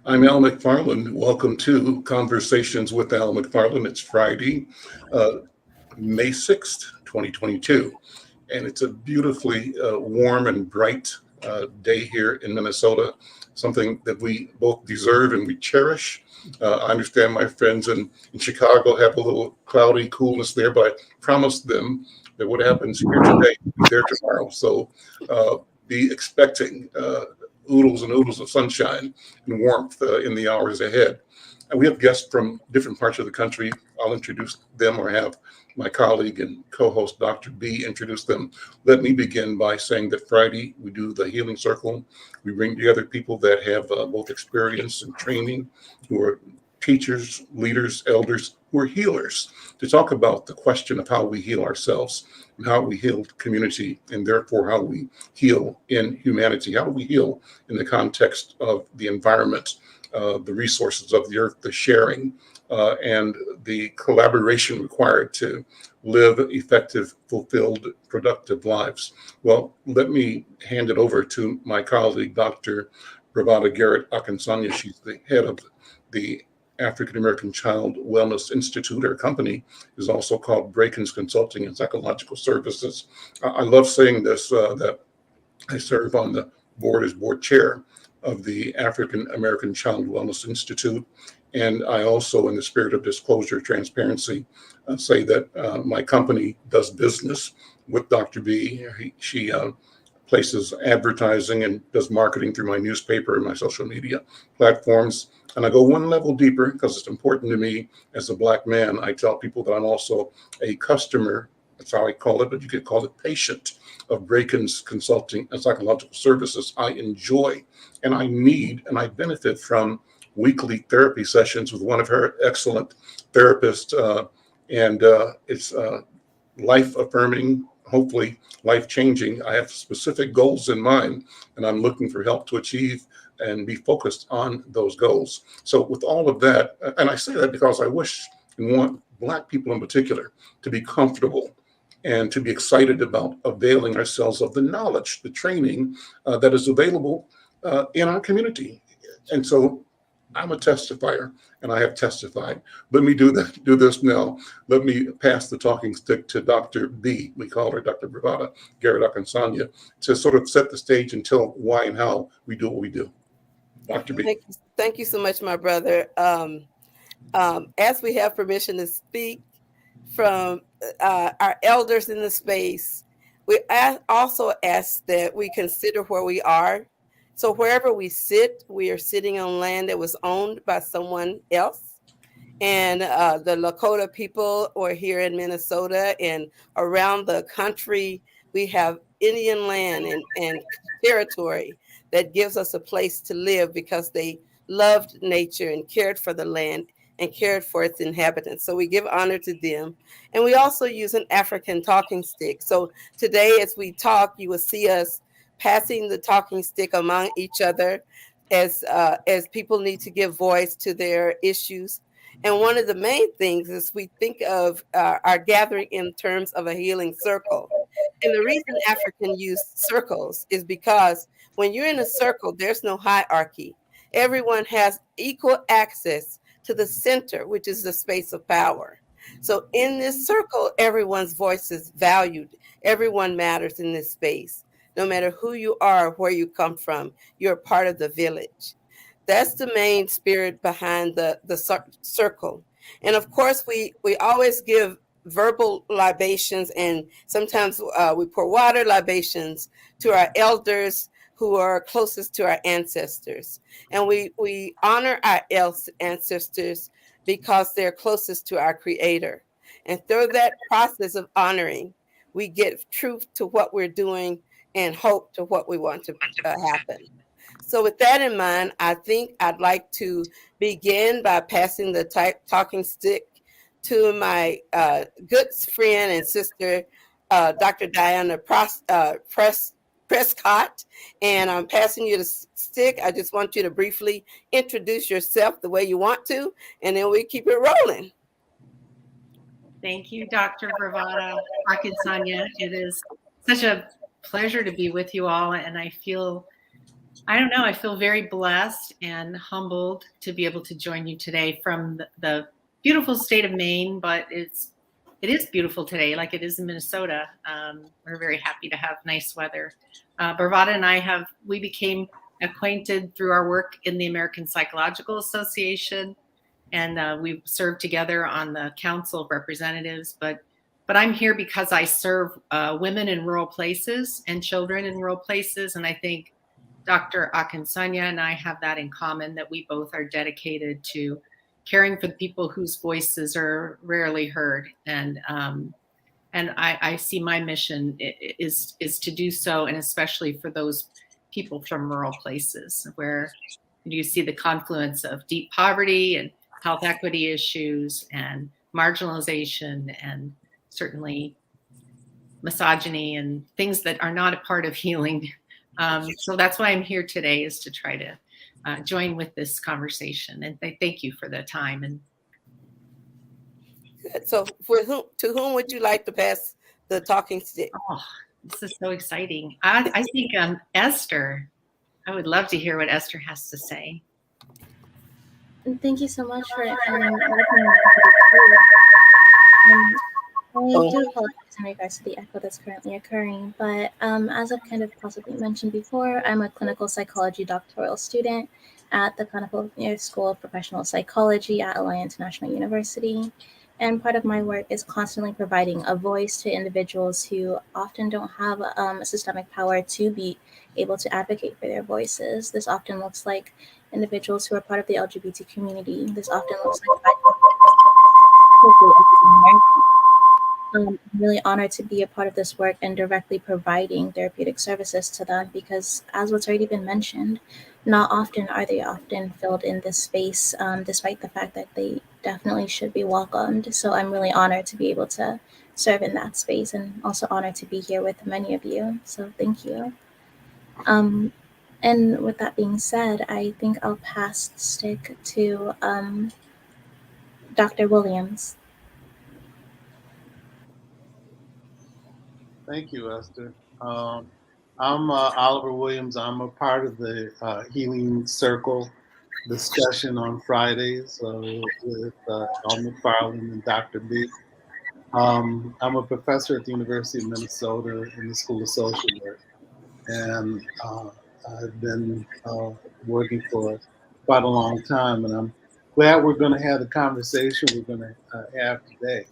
I'm Al McFarlane. Welcome to Conversations with Al McFarlane. It's Friday, uh, May 6th, 2022, and it's a beautifully warm and bright day here in Minnesota, something that we both deserve and we cherish. I understand my friends in Chicago have a little cloudy coolness there, but I promised them that what happens here today will be there tomorrow. So be expecting oodles and oodles of sunshine and warmth in the hours ahead. And we have guests from different parts of the country. I'll introduce them or have my colleague and co-host Dr. B introduce them. Let me begin by saying that Friday we do the Healing Circle. We bring together people that have both experience and training, who are teachers, leaders, elders, who are healers, to talk about the question of how we heal ourselves and how we heal community, and therefore how we heal in humanity. How do we heal in the context of the environment, the resources of the earth, the sharing, and the collaboration required to live effective, fulfilled, productive lives? Well, let me hand it over to my colleague, Dr. Bravada Garrett-Akinsanya. She's the head of the African American Child Wellness Institute. Her company is also called Brakins Consulting and Psychological Services. I love saying this, that I serve on the board as board chair of the African American Child Wellness Institute. And I also, in the spirit of disclosure, transparency, say that my company does business with Dr. B. She places advertising and does marketing through my newspaper and my social media platforms. And I go one level deeper because it's important to me as a Black man. I tell people that I'm also a customer, that's how I call it, but you could call it patient, of Brakins Consulting and Psychological Services. I enjoy and I need and I benefit from weekly therapy sessions with one of her excellent therapists. And it's life affirming, hopefully life changing. I have specific goals in mind, and I'm looking for help to achieve and be focused on those goals. So, with all of that, and I say that because I wish and want Black people in particular to be comfortable and to be excited about availing ourselves of the knowledge, the training that is available in our community. And so I'm a testifier and I have testified. Let me do this now. Let me pass the talking stick to Dr. B. We call her Dr. Bravada Garrett-Akinsanya, to sort of set the stage and tell why and how we do what we do. Dr. B. Thank you so much, my brother. As we have permission to speak from our elders in the space, we also ask that we consider where we are. So wherever we sit, we are sitting on land that was owned by someone else. And the Lakota people, or here in Minnesota and around the country, we have Indian land and territory that gives us a place to live because they loved nature and cared for the land and cared for its inhabitants. So we give honor to them. And we also use an African talking stick. So today, as we talk, you will see us passing the talking stick among each other as people need to give voice to their issues. And one of the main things is we think of our gathering in terms of a healing circle. And the reason African use circles is because when you're in a circle, there's no hierarchy. Everyone has equal access to the center, which is the space of power. So in this circle, everyone's voice is valued. Everyone matters in this space. No matter who you are, where you come from, you're a part of the village. That's the main spirit behind the circle. And of course, we always give verbal libations, and sometimes we pour water libations to our elders who are closest to our ancestors. And we honor our ancestors because they're closest to our creator. And through that process of honoring, we get truth to what we're doing and hope to what we want to happen. So with that in mind, I think I'd like to begin by passing the talking stick to my good friend and sister, Dr. Diana Prescott. And I'm passing you the stick. I just want you to briefly introduce yourself the way you want to, and then we keep it rolling. Thank you, Dr. Bravada Garrett-Akinsanya. It is such a pleasure to be with you all, and I feel I don't know. I feel very blessed and humbled to be able to join you today from the beautiful state of Maine, but it is beautiful today, like it is in Minnesota. We're very happy to have nice weather. Bravada and we became acquainted through our work in the American Psychological Association, and we served together on the Council of Representatives. But I'm here because I serve women in rural places and children in rural places, and I think Dr. Akinsanya and I have that in common, that we both are dedicated to caring for the people whose voices are rarely heard. And I see my mission is to do so, and especially for those people from rural places where you see the confluence of deep poverty and health equity issues and marginalization and certainly misogyny and things that are not a part of healing. So that's why I'm here today, is to try to join with this conversation. And thank you for the time. And so, to whom would you like to pass the talking stick? oh, this is so exciting. I think Esther. I would love to hear what Esther has to say. Thank you so much for welcoming me. I do apologize in regards to the echo that's currently occurring, but as I've kind of possibly mentioned before, I'm a clinical psychology doctoral student at the California School of Professional Psychology at Alliance National University. And part of my work is constantly providing a voice to individuals who often don't have a systemic power to be able to advocate for their voices. This often looks like individuals who are part of the LGBT community. This often looks like I'm really honored to be a part of this work and directly providing therapeutic services to them, because as what's already been mentioned, not often are they often filled in this space, despite the fact that they definitely should be welcomed. So I'm really honored to be able to serve in that space, and also honored to be here with many of you. So thank you. And with that being said, I think I'll pass the stick to Dr. Williams. Thank you, Esther. I'm Oliver Williams. I'm a part of the Healing Circle discussion on Fridays with Al McFarlane and Dr. B. I'm a professor at the University of Minnesota in the School of Social Work, and I've been working for quite a long time, and I'm glad we're going to have the conversation we're going to have today.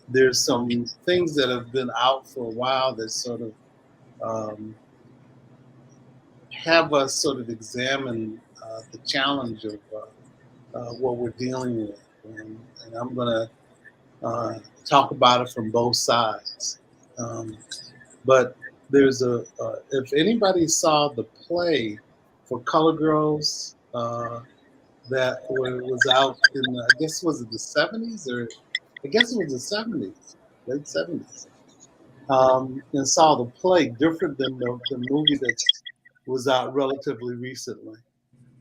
There's some things that have been out for a while that sort of have us sort of examine the challenge of what we're dealing with. And I'm going to talk about it from both sides. But there's if anybody saw the play for Color Girls that was out in, I guess, was it the 70s, or I guess it was the 70s, late 70s, and saw the play, different than the movie that was out relatively recently.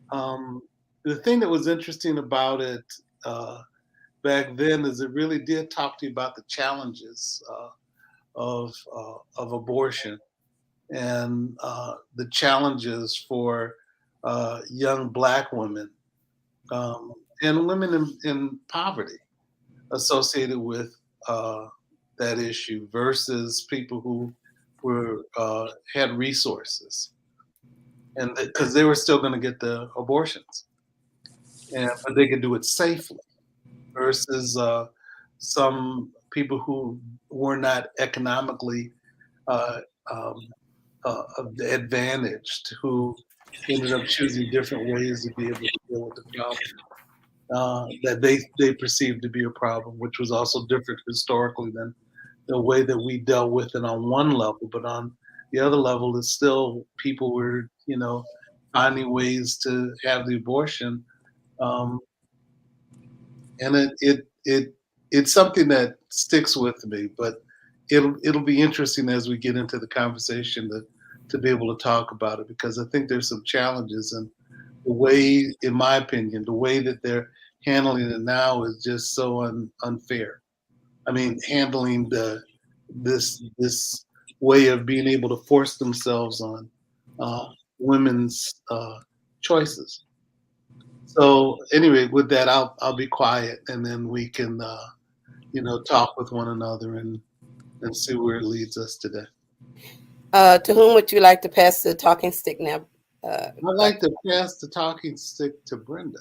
The thing that was interesting about it back then is it really did talk to you about the challenges of abortion, and the challenges for young Black women and women in poverty associated with that issue versus people who were had resources, and because they were still going to get the abortions, but they could do it safely, versus some people who were not economically advantaged, who ended up choosing different ways to be able to deal with the problem that they perceived to be a problem, which was also different historically than the way that we dealt with it on one level. But on the other level, it's still people were, finding ways to have the abortion, and it's something that sticks with me. But it'll be interesting as we get into the conversation to be able to talk about it, because I think there's some challenges, and the way, in my opinion, the way that they're handling it now is just so unfair. I mean, handling this way of being able to force themselves on women's choices. So anyway, with that, I'll be quiet, and then we can talk with one another and see where it leads us today. To whom would you like to pass the talking stick now? I'd like to pass the talking stick to Brenda.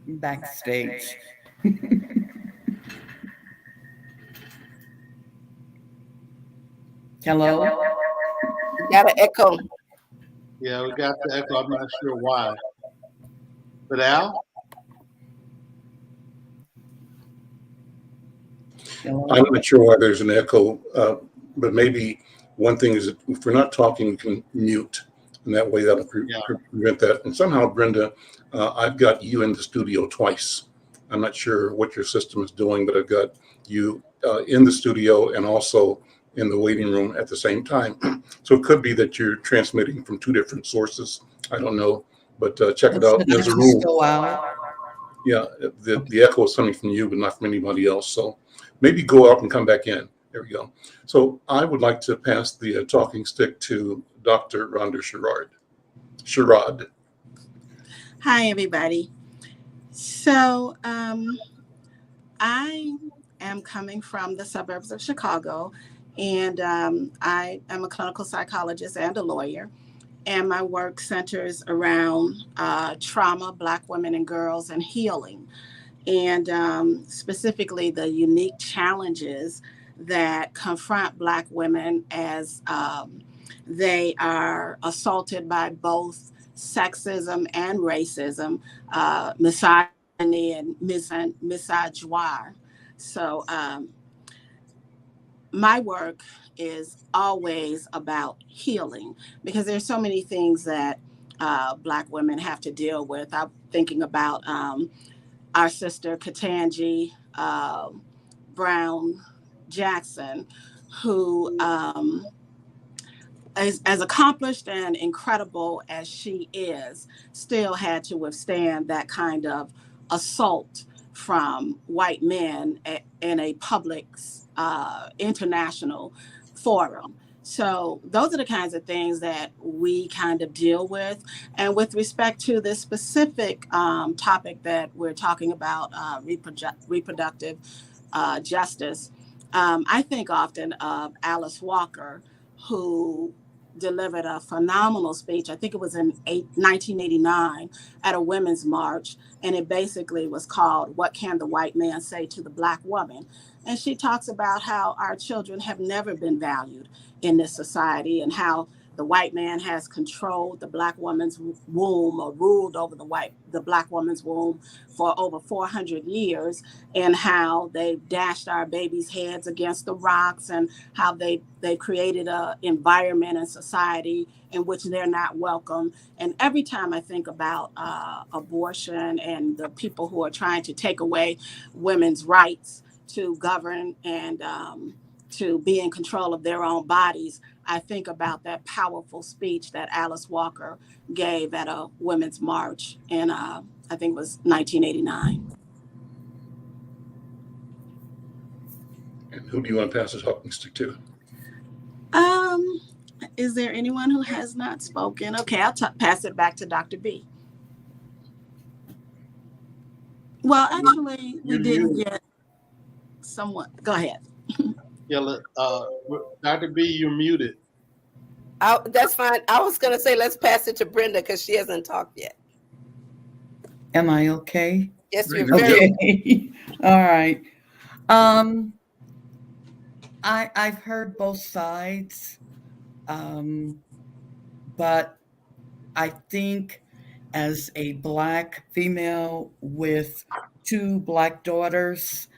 Backstage. Hello? You got an echo. Yeah, we got the echo. I'm not sure why. But Al? I'm not sure why there's an echo, but maybe one thing is that if we're not talking, we can mute, and that way that'll prevent that. And somehow, Brenda, I've got you in the studio twice. I'm not sure what your system is doing, but I've got you in the studio and also in the waiting room at the same time. So it could be that you're transmitting from two different sources. I don't know, but check it out. There's a rule. Yeah, the echo is coming from you, but not from anybody else. So maybe go out and come back in. There we go. So I would like to pass the talking stick to Dr. Rhonda Sherrod. Hi, everybody. So I am coming from the suburbs of Chicago, and I am a clinical psychologist and a lawyer. And my work centers around trauma, Black women and girls, and healing. And specifically the unique challenges that confront Black women as they are assaulted by both sexism and racism, misogyny and misogynoir. So my work is always about healing, because there's so many things that Black women have to deal with. I'm thinking about our sister Ketanji Brown Jackson, who as accomplished and incredible as she is, still had to withstand that kind of assault from white men in a public international forum. So those are the kinds of things that we kind of deal with. And with respect to this specific topic that we're talking about, reproductive justice, I think often of Alice Walker, who delivered a phenomenal speech. I think it was in 1989 at a women's march. And it basically was called, "What Can the White Man Say to the Black Woman?" And she talks about how our children have never been valued in this society, and how the white man has controlled the Black woman's womb, or ruled over the Black woman's womb for over 400 years, and how they've dashed our babies' heads against the rocks, and how they created an environment and society in which they're not welcome. And every time I think about abortion and the people who are trying to take away women's rights to govern and to be in control of their own bodies, I think about that powerful speech that Alice Walker gave at a women's march in, I think it was 1989. And who do you want to pass the talking stick to? Is there anyone who has not spoken? Okay, I'll pass it back to Dr. B. Well, actually, we didn't get someone. Go ahead. Yeah, Dr. B, you're muted. That's fine. I was going to say, let's pass it to Brenda because she hasn't talked yet. Am I okay? Yes, you're very okay. All right. I've heard both sides, but I think as a Black female with 2 Black daughters,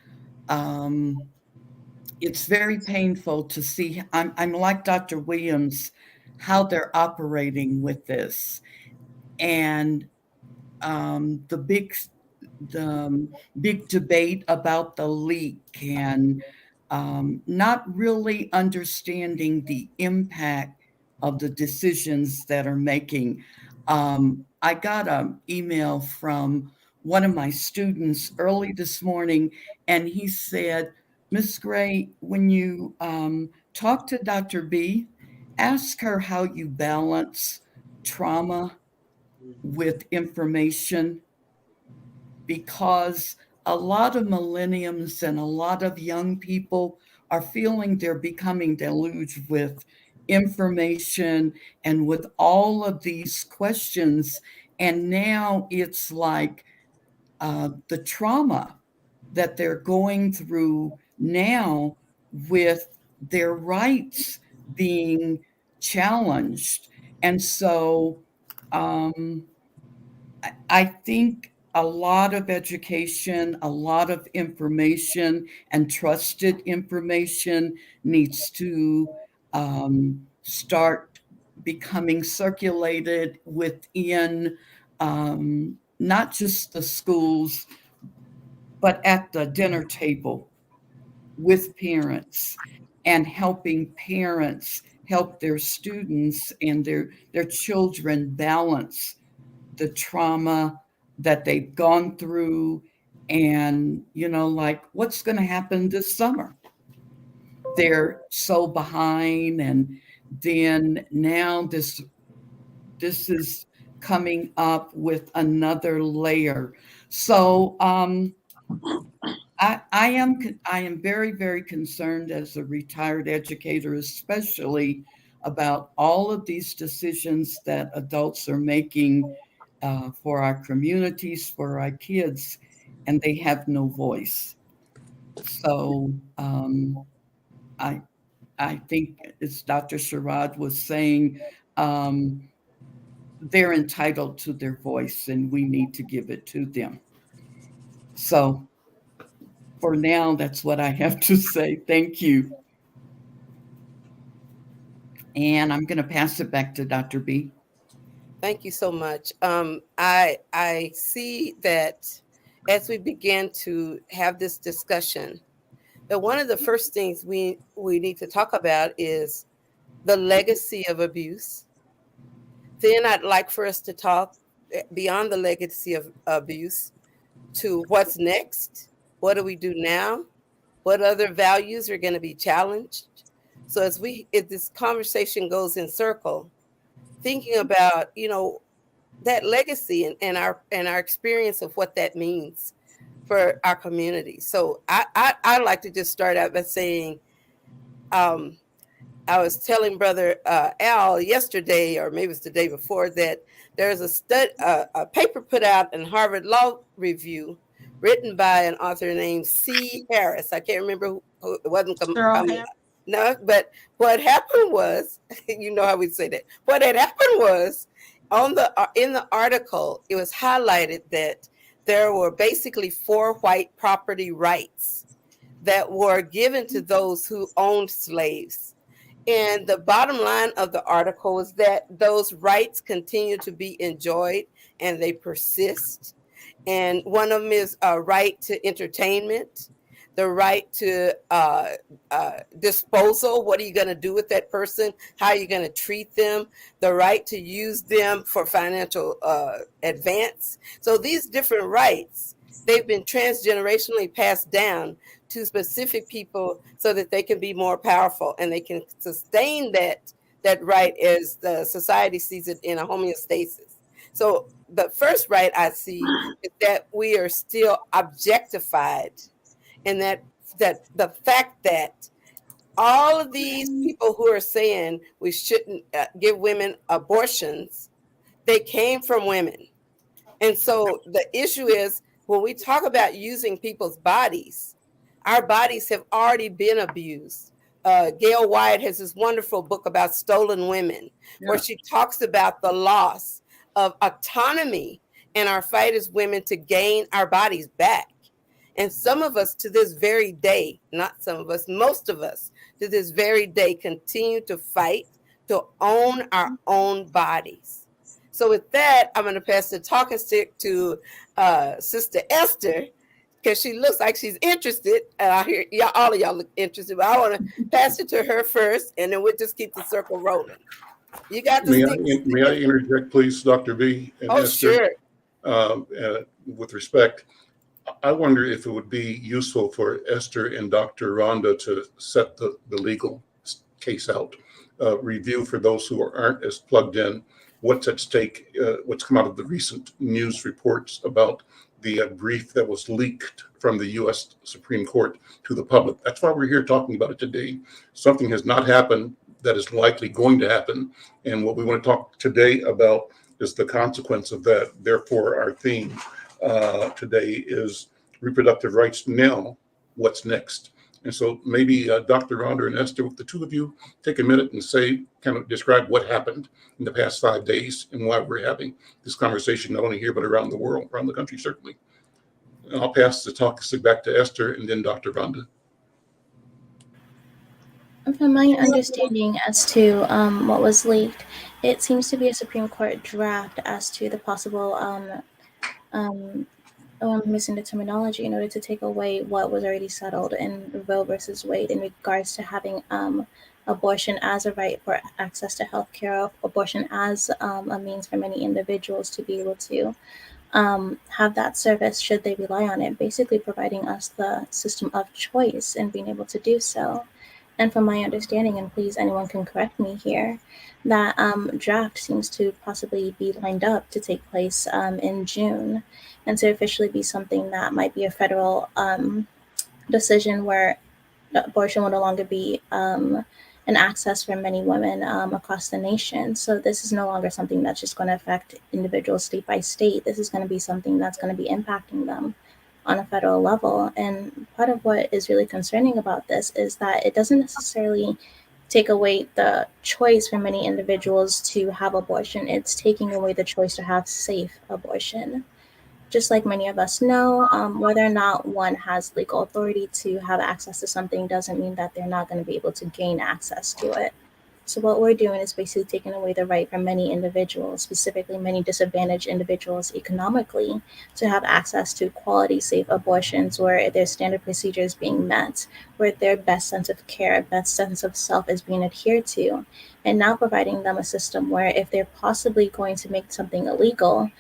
it's very painful to see. I'm like Dr. Williams, how they're operating with this, and the big debate about the leak, and not really understanding the impact of the decisions that are making. I got an email from one of my students early this morning, and he said, Ms. Gray, when you talk to Dr. B, ask her how you balance trauma with information, because a lot of millenniums and a lot of young people are feeling they're becoming deluged with information and with all of these questions. And now it's like the trauma that they're going through now with their rights being challenged. And so I think a lot of education, a lot of information and trusted information needs to start becoming circulated within not just the schools, but at the dinner table with parents, and helping parents help their students and their children balance the trauma that they've gone through. And, like, what's going to happen this summer? They're so behind. And then now this is coming up with another layer. So I am very, very concerned as a retired educator, especially about all of these decisions that adults are making for our communities, for our kids, and they have no voice. So I think, as Dr. Sherrod was saying, they're entitled to their voice, and we need to give it to them. So for now, that's what I have to say. Thank you. And I'm going to pass it back to Dr. B. Thank you so much. I see that as we begin to have this discussion, that one of the first things we need to talk about is the legacy of abuse. Then I'd like for us to talk beyond the legacy of abuse to what's next. What do we do now? What other values are going to be challenged? So as this conversation goes in circle, thinking about, that legacy and our experience of what that means for our community. So I like to just start out by saying, I was telling Brother Al yesterday, or maybe it was the day before, that there's a paper put out in Harvard Law Review written by an author named C. Harris. I can't remember who it wasn't coming. No, but what happened was, you know how we say that. What had happened was, in the article, it was highlighted that there were basically 4 white property rights that were given to those who owned slaves. And the bottom line of the article is that those rights continue to be enjoyed and they persist. And one of them is a right to entertainment, the right to disposal. What are you going to do with that person? How are you going to treat them? The right to use them for financial advance. So these different rights, they've been transgenerationally passed down to specific people so that they can be more powerful and they can sustain that right as the society sees it in a homeostasis. So the first right I see is that we are still objectified, and that the fact that all of these people who are saying we shouldn't give women abortions, they came from women. And so the issue is, when we talk about using people's bodies, our bodies have already been abused. Gail Wyatt has this wonderful book about stolen women, where she talks about the loss of autonomy in our fight as women to gain our bodies back. And some of us to this very day, not some of us, most of us to this very day continue to fight to own our own bodies. So with that, I'm going to pass the talking stick to Sister Esther, because she looks like she's interested. And I hear all of y'all look interested, but I want to pass it to her first, and then we'll just keep the circle rolling. You got the May I interject, please, Dr. B? And oh, Esther, sure. with respect, I wonder if it would be useful for Esther and Dr. Rhonda to set the legal case out, review for those who aren't as plugged in what's at stake, what's come out of the recent news reports about the brief that was leaked from the U.S. Supreme Court to the public. That's why we're here talking about it today. Something has not happened that is likely going to happen. And what we want to talk today about is the consequence of that. Therefore, our theme today is reproductive rights now, what's next? And so maybe Dr. Rhonda and Esther, the two of you, take a minute and kind of describe what happened in the past 5 days and why we're having this conversation, not only here, but around the world, around the country, certainly. And I'll pass the talk back to Esther and then Dr. Rhonda. From my understanding as to what was leaked, it seems to be a Supreme Court draft as to the possible I'm missing the terminology, in order to take away what was already settled in Roe versus Wade in regards to having abortion as a right for access to health care, abortion as a means for many individuals to be able to have that service should they rely on it, basically providing us the system of choice and being able to do so. And from my understanding, and please anyone can correct me here, that draft seems to possibly be lined up to take place in June, and to officially be something that might be a federal decision where abortion will no longer be an access for many women across the nation. So this is no longer something that's just going to affect individuals state by state. This is going to be something that's going to be impacting them on a federal level. And part of what is really concerning about this is that it doesn't necessarily take away the choice for many individuals to have abortion. It's taking away the choice to have safe abortion. Just like many of us know, whether or not one has legal authority to have access to something doesn't mean that they're not going to be able to gain access to it. So what we're doing is basically taking away the right from many individuals, specifically many disadvantaged individuals economically, to have access to quality, safe abortions where their standard procedures being met, where their best sense of care, best sense of self is being adhered to, and now providing them a system where if they're possibly going to make something illegal,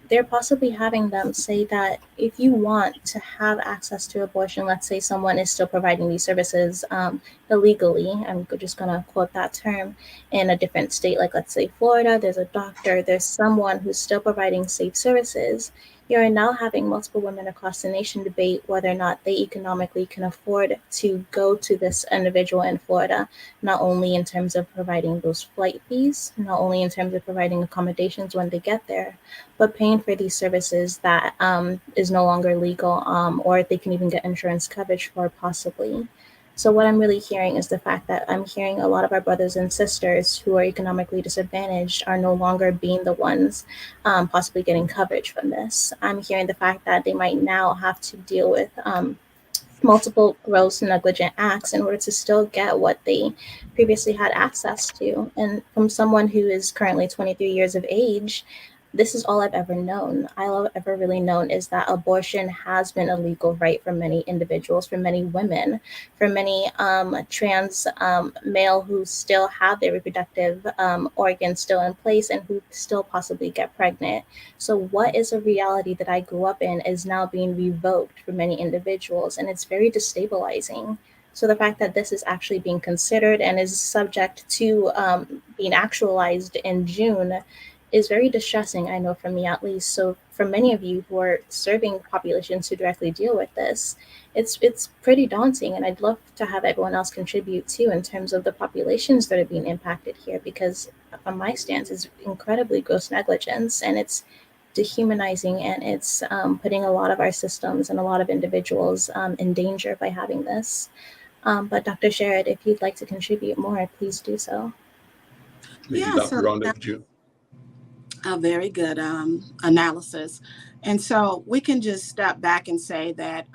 they're possibly having them say that if you want to have access to abortion, let's say someone is still providing these services illegally, I'm just going to quote that term, in a different state, like let's say Florida, there's a doctor, there's someone who's still providing safe services. You're now having multiple women across the nation debate whether or not they economically can afford to go to this individual in Florida, not only in terms of providing those flight fees, not only in terms of providing accommodations when they get there, but paying for these services that is no longer legal, or they can even get insurance coverage for possibly. So what I'm really hearing is the fact that I'm hearing a lot of our brothers and sisters who are economically disadvantaged are no longer being the ones possibly getting coverage from this. I'm hearing the fact that they might now have to deal with multiple gross negligent acts in order to still get what they previously had access to. And from someone who is currently 23 years of age, this is all I've ever known. All I've ever really known is that abortion has been a legal right for many individuals, for many women, for many trans male who still have their reproductive organs still in place and who still possibly get pregnant. So what is a reality that I grew up in is now being revoked for many individuals, and it's very destabilizing. So the fact that this is actually being considered and is subject to being actualized in June is very distressing, I know, for me at least. So for many of you who are serving populations who directly deal with this, it's pretty daunting. And I'd love to have everyone else contribute too in terms of the populations that are being impacted here, because from my stance, it's incredibly gross negligence, and it's dehumanizing, and it's putting a lot of our systems and a lot of individuals in danger by having this. But Dr. Sherrod, if you'd like to contribute more, please do so. Maybe Yeah, Dr. so Rhonda, could you? a very good analysis. And so we can just step back and say that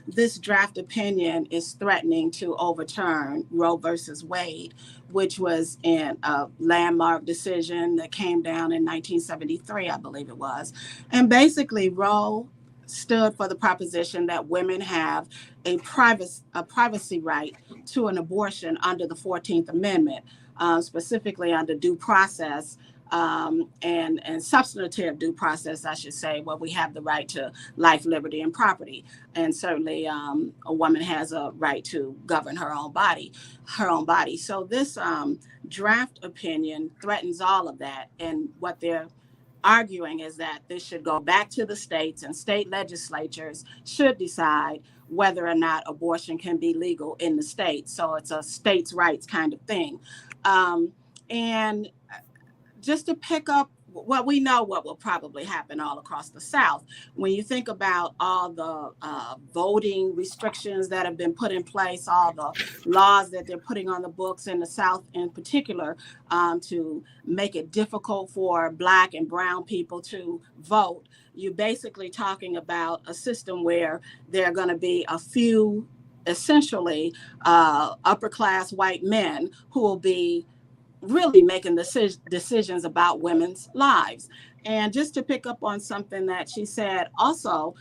this draft opinion is threatening to overturn Roe versus Wade, which was in a landmark decision that came down in 1973, I believe it was. And basically, Roe stood for the proposition that women have a privacy right to an abortion under the 14th Amendment, specifically under due process and substantive due process, I should say, where we have the right to life, liberty, and property. And certainly a woman has a right to govern her own body. So this draft opinion threatens all of that. And what they're arguing is that this should go back to the states, and state legislatures should decide whether or not abortion can be legal in the state. So it's a states' rights kind of thing. And just to pick up, well, we know what will probably happen all across the South. When you think about all the voting restrictions that have been put in place, all the laws that they're putting on the books in the South in particular, to make it difficult for Black and brown people to vote, you're basically talking about a system where there are going to be a few, essentially, upper class white men who will be really making decisions about women's lives. And just to pick up on something that she said also,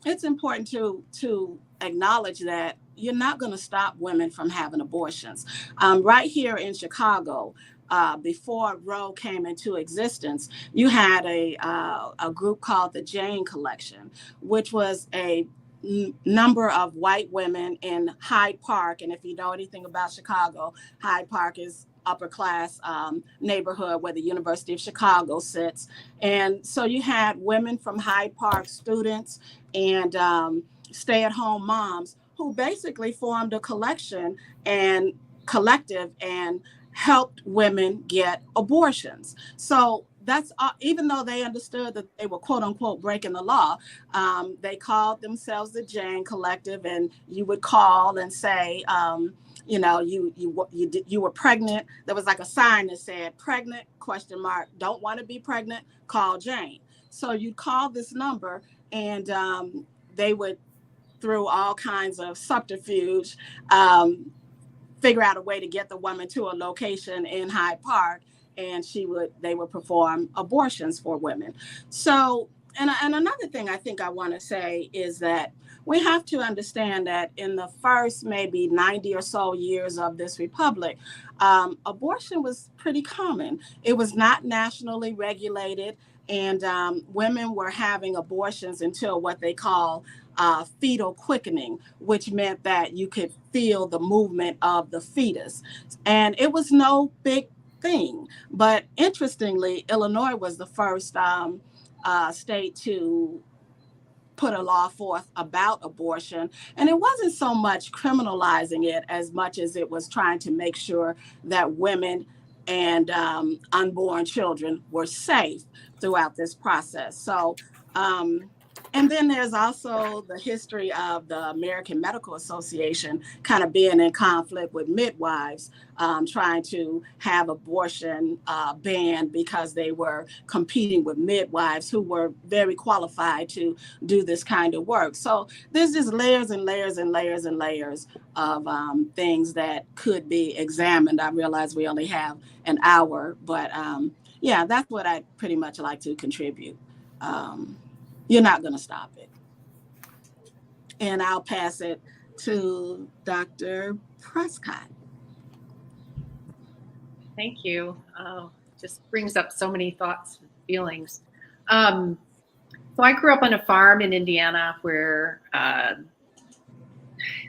it's important to acknowledge that you're not going to stop women from having abortions. Right here in Chicago, before Roe came into existence, you had a group called the Jane Collection, which was a number of white women in Hyde Park. And if you know anything about Chicago, Hyde Park is upper class neighborhood where the University of Chicago sits. And so you had women from Hyde Park, students and stay-at-home moms, who basically formed a collective and helped women get abortions. So that's even though they understood that they were quote unquote breaking the law, they called themselves the Jane Collective, and you would call and say, you were pregnant. There was like a sign that said pregnant, ? Don't want to be pregnant, call Jane. So you'd call this number, and they would, through all kinds of subterfuge, figure out a way to get the woman to a location in Hyde Park, and they would perform abortions for women. So, and another thing I think I want to say is that we have to understand that in the first maybe 90 or so years of this republic, abortion was pretty common. It was not nationally regulated, and women were having abortions until what they call fetal quickening, which meant that you could feel the movement of the fetus. And it was no big thing. But interestingly, Illinois was the first state to put a law forth about abortion. And it wasn't so much criminalizing it as much as it was trying to make sure that women and unborn children were safe throughout this process. So, and then there's also the history of the American Medical Association kind of being in conflict with midwives, trying to have abortion banned because they were competing with midwives who were very qualified to do this kind of work. So there's just layers and layers and layers and layers of things that could be examined. I realize we only have an hour, but yeah, that's what I pretty much like to contribute. You're not going to stop it. And I'll pass it to Dr. Prescott. Thank you. Just brings up so many thoughts and feelings. So I grew up on a farm in Indiana where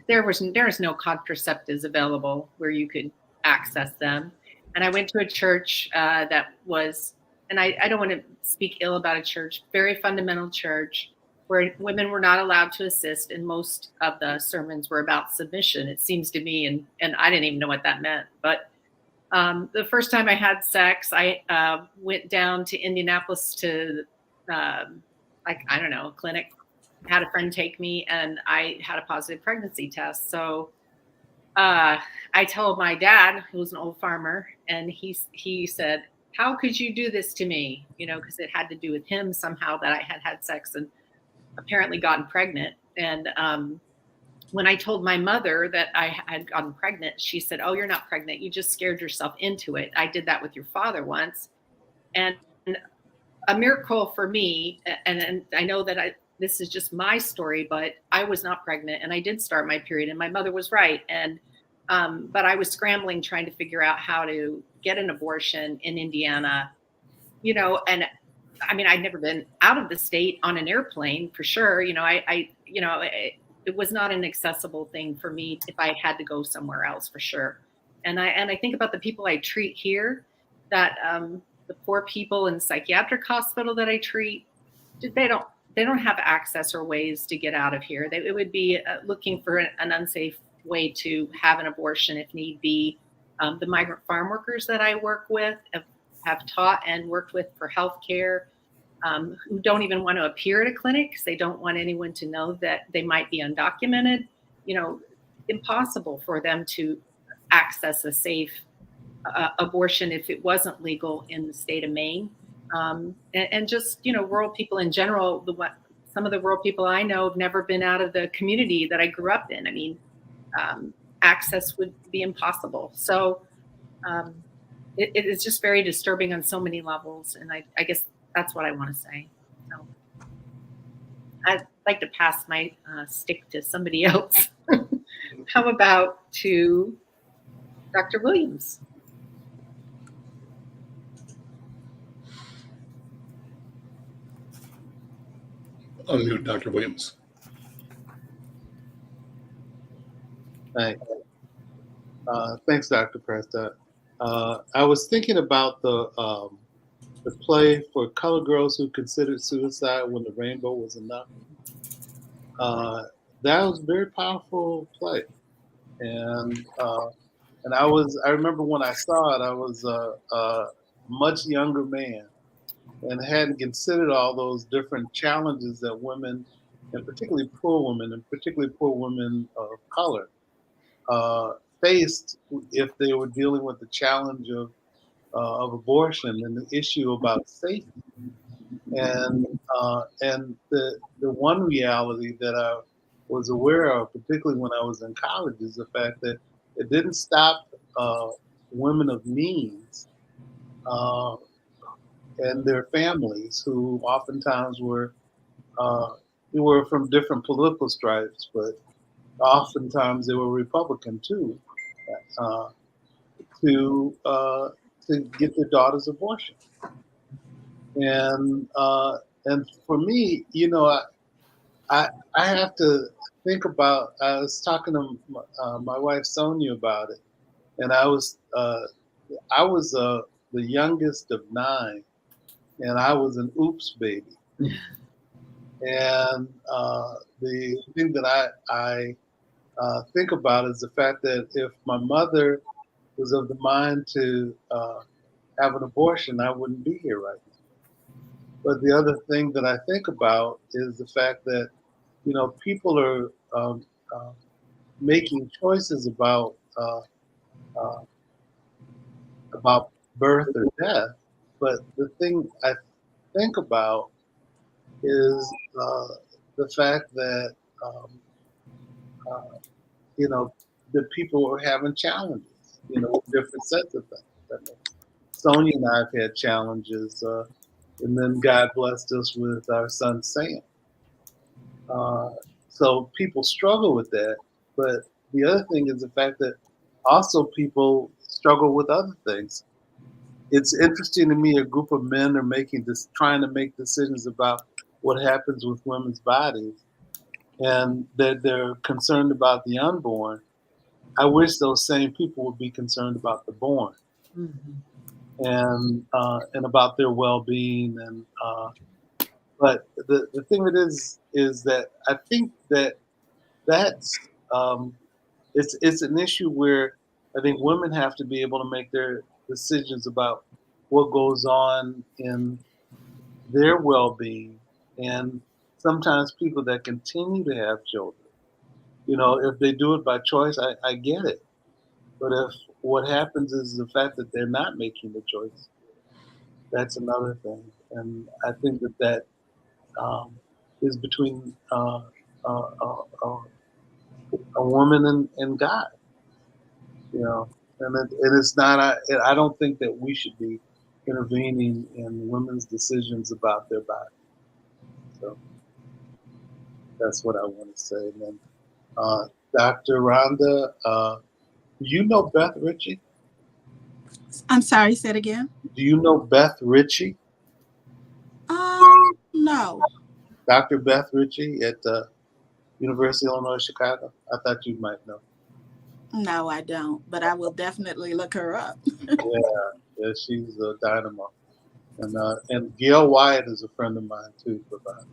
there was no contraceptives available where you could access them. And I went to a church that was, and I don't want to speak ill about a church, very fundamental church where women were not allowed to assist, and most of the sermons were about submission, it seems to me, and I didn't even know what that meant. But the first time I had sex, I went down to Indianapolis to, a clinic, had a friend take me, and I had a positive pregnancy test. So I told my dad, who was an old farmer, and he said, "How could you do this to me?" Because it had to do with him somehow that I had sex and apparently gotten pregnant. And when I told my mother that I had gotten pregnant, she said, "Oh, you're not pregnant. You just scared yourself into it. I did that with your father once." And a miracle for me, and I know that this is just my story, but I was not pregnant, and I did start my period, and my mother was right. And But I was scrambling, trying to figure out how to get an abortion in Indiana, and I mean, I'd never been out of the state on an airplane for sure. It was not an accessible thing for me if I had to go somewhere else for sure. And I think about the people I treat here, that the poor people in the psychiatric hospital that I treat, they don't have access or ways to get out of here. It would be looking for an unsafe way to have an abortion if need be. The migrant farm workers that I work with have taught and worked with for healthcare, who don't even want to appear at a clinic because they don't want anyone to know that they might be undocumented. Impossible for them to access a safe abortion if it wasn't legal in the state of Maine. And just, rural people in general, some of the rural people I know have never been out of the community that I grew up in. I mean, access would be impossible. So it is just very disturbing on so many levels. And I guess that's what I want to say. So I'd like to pass my stick to somebody else. How about to Dr. Williams? Unmute Dr. Williams. Thanks. Thanks, Dr. Prescott. I was thinking about the play for colored girls who considered suicide when the rainbow was enough. That was a very powerful play, and I remember when I saw it, I was a much younger man and hadn't considered all those different challenges that women, and particularly poor women of color, faced if they were dealing with the challenge of abortion and the issue about safety. And the one reality that I was aware of, particularly when I was in college, is the fact that it didn't stop women of means and their families, who oftentimes were from different political stripes, but oftentimes they were Republican too, to get their daughters abortion. And for me, I have to think about. I was talking to my wife Sonia about it, and I was the youngest of 9, and I was an oops baby. And the thing that I think about is the fact that if my mother was of the mind to have an abortion, I wouldn't be here right now. But the other thing that I think about is the fact that, people are making choices about birth or death. But the thing I think about is the fact that, that people are having challenges, with different sets of things. Sonia and I have had challenges, and then God blessed us with our son, Sam. So people struggle with that. But the other thing is the fact that also people struggle with other things. It's interesting to me, a group of men are trying to make decisions about what happens with women's bodies, and that they're concerned about the unborn. I wish those same people would be concerned about the born. Mm-hmm. And about their well-being. And but the thing is that I think that's it's an issue where I think women have to be able to make their decisions about what goes on in their well-being. And sometimes people that continue to have children, if they do it by choice, I get it. But if what happens is the fact that they're not making the choice, that's another thing. And I think that is between a woman and God, and it's not. I don't think that we should be intervening in women's decisions about their body. So that's what I want to say. And then, Dr. Rhonda, Do you know Beth Ritchie? I'm sorry, say it again. Do you know Beth Ritchie? No. Dr. Beth Ritchie at the University of Illinois Chicago? I thought you might know. No, I don't, but I will definitely look her up. Yeah, she's a dynamo. And Gail Wyatt is a friend of mine too, Bravada.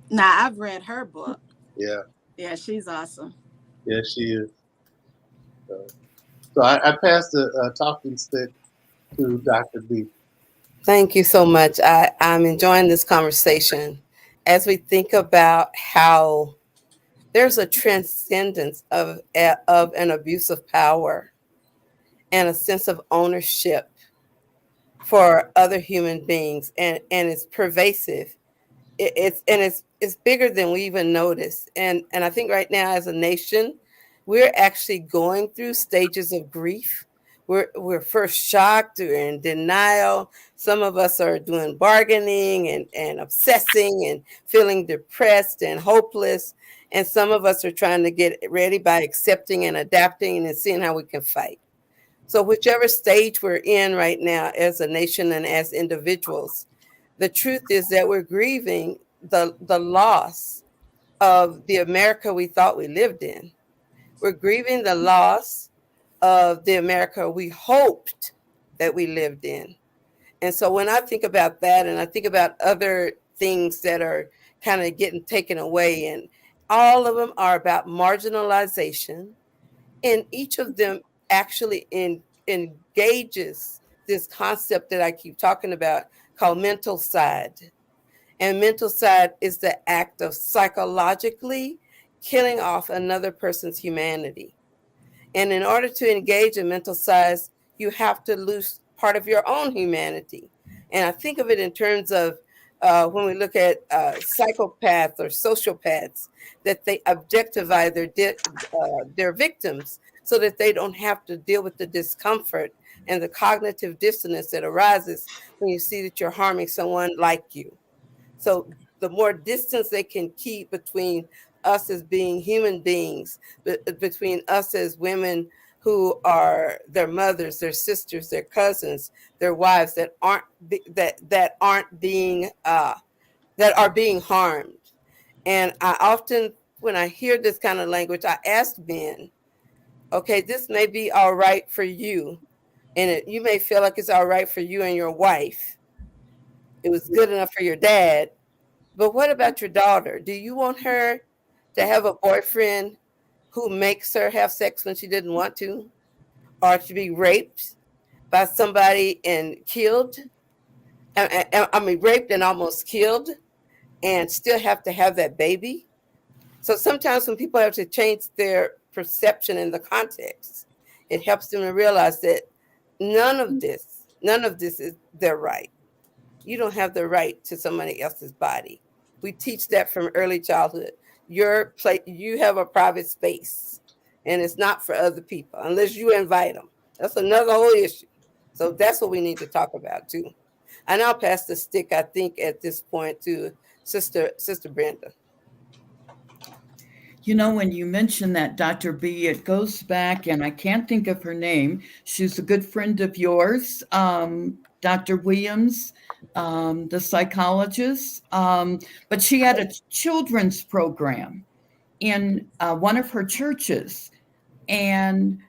Now, I've read her book. Yeah, Yeah, she's awesome. yeah, she is. So I passed the talking stick to Dr. B. Thank you so much. I'm enjoying this conversation as we think about how there's a transcendence of an abuse of power and a sense of ownership for other human beings, and it's pervasive. It's bigger than we even notice. And I think right now as a nation, we're actually going through stages of grief. We're first shocked, we're in denial. Some of us are doing bargaining and obsessing and feeling depressed and hopeless. And some of us are trying to get ready by accepting and adapting and seeing how we can fight. So whichever stage we're in right now as a nation and as individuals, the truth is that we're grieving the loss of the America we thought we lived in. We're grieving the loss of the America we hoped that we lived in. And so when I think about that, and I think about other things that are kind of getting taken away, and all of them are about marginalization, and each of them actually engages this concept that I keep talking about called mental side. And mental side is the act of psychologically killing off another person's humanity. And in order to engage in mental side, you have to lose part of your own humanity. And I think of it in terms of when we look at psychopaths or sociopaths, that they objectify their victims so that they don't have to deal with the discomfort and the cognitive dissonance that arises when you see that you're harming someone like you. So the more distance they can keep between us as being human beings, between us as women who are their mothers, their sisters, their cousins, their wives that aren't being harmed. And I often, when I hear this kind of language, I ask men, okay, this may be all right for you, and you may feel like it's all right for you and your wife. It was good enough for your dad. But what about your daughter? Do you want her to have a boyfriend who makes her have sex when she didn't want to, or to be raped by somebody and killed? I mean, raped and almost killed, and still have to have that baby? So sometimes when people have to change their perception in the context, it helps them to realize that none of this is their right. You don't have the right to somebody else's body. We teach that from early childhood. You have a private space, and it's not for other people unless you invite them. That's another whole issue. So that's what we need to talk about too. And I'll pass the stick, I think, at this point to Sister Brenda. You know, when you mention that, Dr. B, it goes back, and I can't think of her name. She's a good friend of yours, Dr. Williams, the psychologist. But she had a children's program in one of her churches. And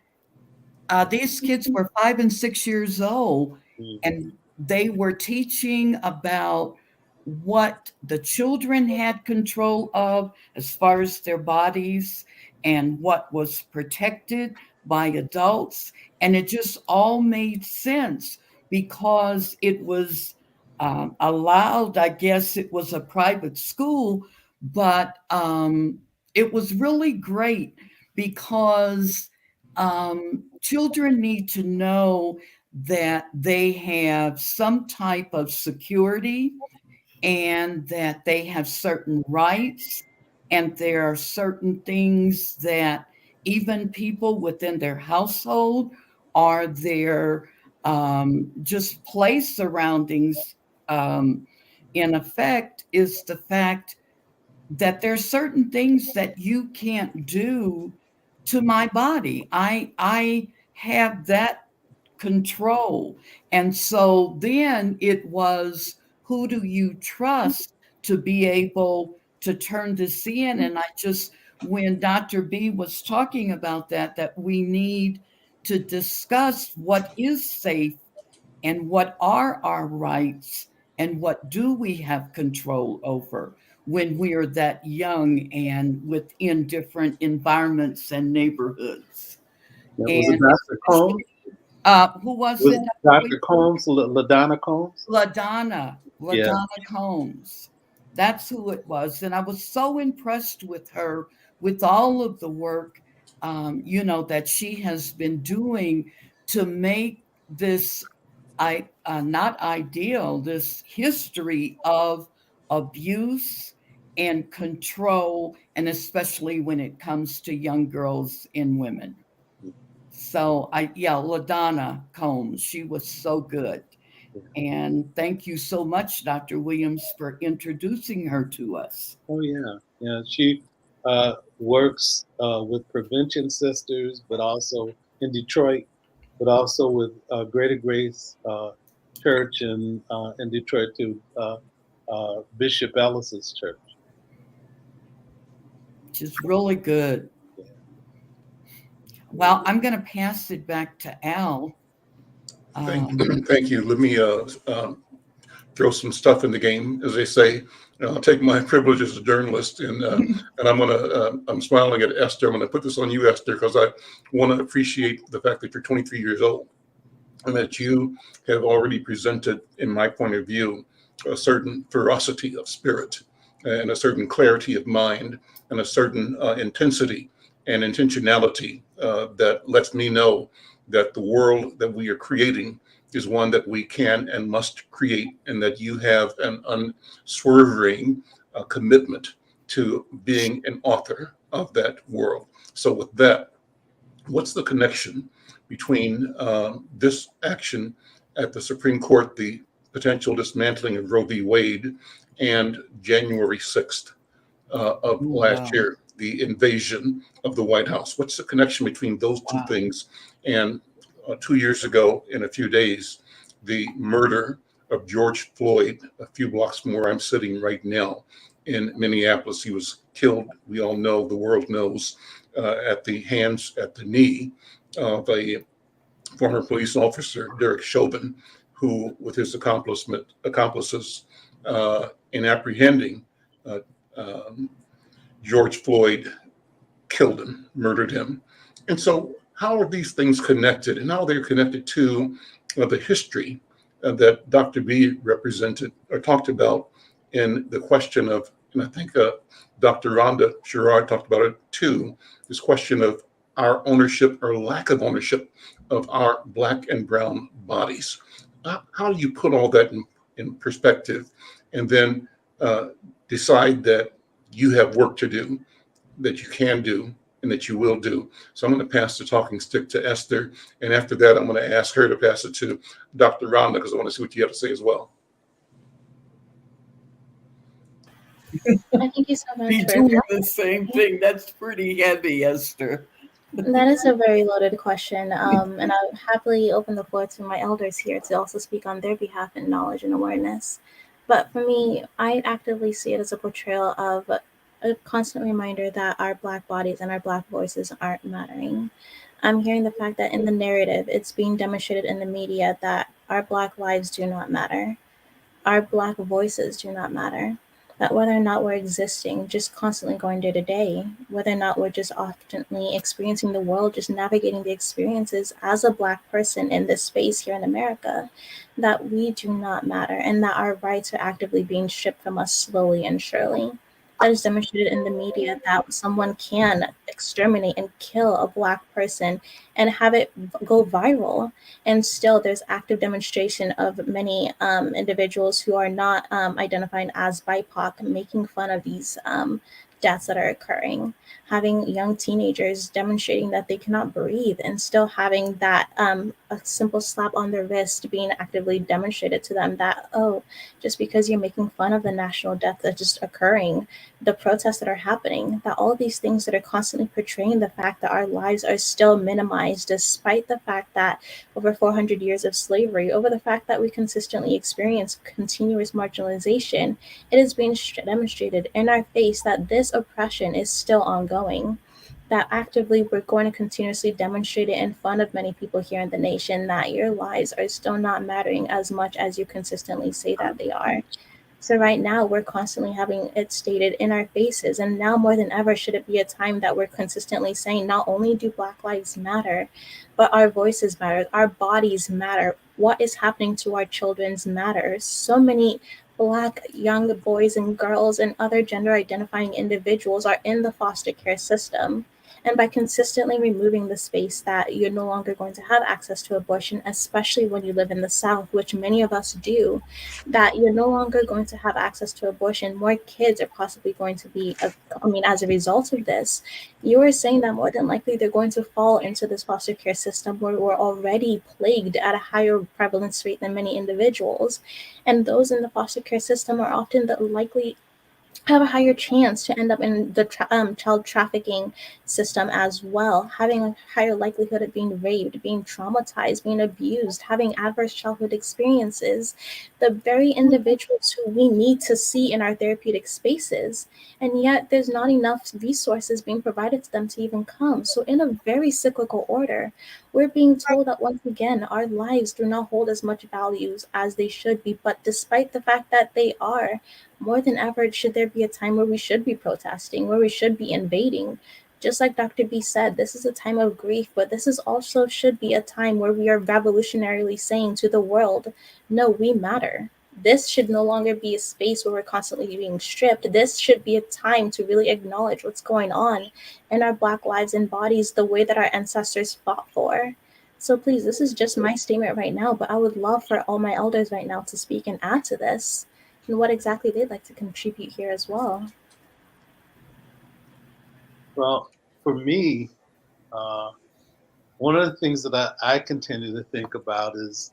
these kids were 5 and 6 years old, and they were teaching about what the children had control of as far as their bodies and what was protected by adults. And it just all made sense because it was allowed. I guess it was a private school, but it was really great because children need to know that they have some type of security and that they have certain rights, and there are certain things that even people within their household or their just place surroundings in effect is the fact that there's certain things that you can't do to my body. I have that control. And so then it was, who do you trust to be able to turn this in? And I just, when Dr. B was talking about that we need to discuss what is safe and what are our rights and what do we have control over when we are that young and within different environments and neighborhoods. Was it And Dr. Combs? who was Was it? it Dr. Combs, LaDonna Combs? LaDonna Yeah. Combs. That's who it was. And I was so impressed with her, with all of the work, that she has been doing to make this, not ideal, this history of abuse and control, and especially when it comes to young girls and women. So LaDonna Combs, she was so good. And thank you so much, Dr. Williams, for introducing her to us. Oh, yeah. Yeah, she works with Prevention Sisters, but also in Detroit, but also with Greater Grace Church in Detroit too, Bishop Ellis's church. Which is really good. Yeah. Well, I'm going to pass it back to Al. Thank you. Let me throw some stuff in the game, as they say. I'll take my privilege as a journalist, and I'm smiling at Esther. I'm gonna put this on you, Esther, because I want to appreciate the fact that you're 23 years old and that you have already presented, in my point of view, a certain ferocity of spirit and a certain clarity of mind and a certain intensity and intentionality that lets me know that the world that we are creating is one that we can and must create, and that you have an unswerving commitment to being an author of that world. So with that, what's the connection between this action at the Supreme Court, the potential dismantling of Roe v. Wade, and January 6th of last year, the invasion of the White House? What's the connection between those two things? And 2 years ago, in a few days, the murder of George Floyd, a few blocks from where I'm sitting right now in Minneapolis. He was killed, we all know, the world knows, at the knee of a former police officer, Derek Chauvin, who, with his accomplices in apprehending George Floyd, killed him, murdered him. And so how are these things connected, and how they're connected to the history that Dr. B represented or talked about in the question of, and I think Dr. Rhonda Sherrod talked about it too, this question of our ownership or lack of ownership of our Black and brown bodies. How do you put all that in perspective and then decide that you have work to do, that you can do, and that you will do? So I'm going to pass the talking stick to Esther. And after that, I'm going to ask her to pass it to Dr. Rhonda, because I want to see what you have to say as well. Thank you so much. Be doing the same thing. That's pretty heavy, Esther. That is a very loaded question. And I'll happily open the floor to my elders here to also speak on their behalf in knowledge and awareness. But for me, I actively see it as a portrayal of a constant reminder that our Black bodies and our Black voices aren't mattering. I'm hearing the fact that in the narrative, it's being demonstrated in the media that our Black lives do not matter. Our Black voices do not matter. That whether or not we're existing, just constantly going day to day, whether or not we're just oftenly experiencing the world, just navigating the experiences as a Black person in this space here in America, that we do not matter, and that our rights are actively being stripped from us slowly and surely. That is demonstrated in the media, that someone can exterminate and kill a Black person and have it go viral. And still there's active demonstration of many individuals who are not identifying as BIPOC making fun of these deaths that are occurring, having young teenagers demonstrating that they cannot breathe and still having that a simple slap on their wrist being actively demonstrated to them that, oh, just because you're making fun of the national death that's just occurring, the protests that are happening, that all of these things that are constantly portraying the fact that our lives are still minimized despite the fact that over 400 years of slavery, over the fact that we consistently experience continuous marginalization, it is being demonstrated in our face that this oppression is still ongoing, that actively we're going to continuously demonstrate it in front of many people here in the nation that your lives are still not mattering as much as you consistently say that they are. So right now we're constantly having it stated in our faces, and now more than ever should it be a time that we're consistently saying not only do Black lives matter, but our voices matter, our bodies matter, what is happening to our children's matters. So many Black young boys and girls and other gender identifying individuals are in the foster care system. And by consistently removing the space that you're no longer going to have access to abortion, especially when you live in the South, which many of us do, that you're no longer going to have access to abortion, more kids are possibly going to be, as a result of this, you are saying that more than likely they're going to fall into this foster care system where we're already plagued at a higher prevalence rate than many individuals. And those in the foster care system are often the likely have a higher chance to end up in the child trafficking system as well, having a higher likelihood of being raped, being traumatized, being abused, having adverse childhood experiences, the very individuals who we need to see in our therapeutic spaces. And yet there's not enough resources being provided to them to even come. So in a very cyclical order, we're being told that once again, our lives do not hold as much values as they should be. But despite the fact that they are, more than ever, should there be a time where we should be protesting, where we should be invading. Just like Dr. B said, this is a time of grief, but this is also should be a time where we are revolutionarily saying to the world, no, we matter. This should no longer be a space where we're constantly being stripped. This should be a time to really acknowledge what's going on in our Black lives and bodies, the way that our ancestors fought for. So please, this is just my statement right now, but I would love for all my elders right now to speak and add to this and what exactly they'd like to contribute here as well. Well, for me, one of the things that I continue to think about is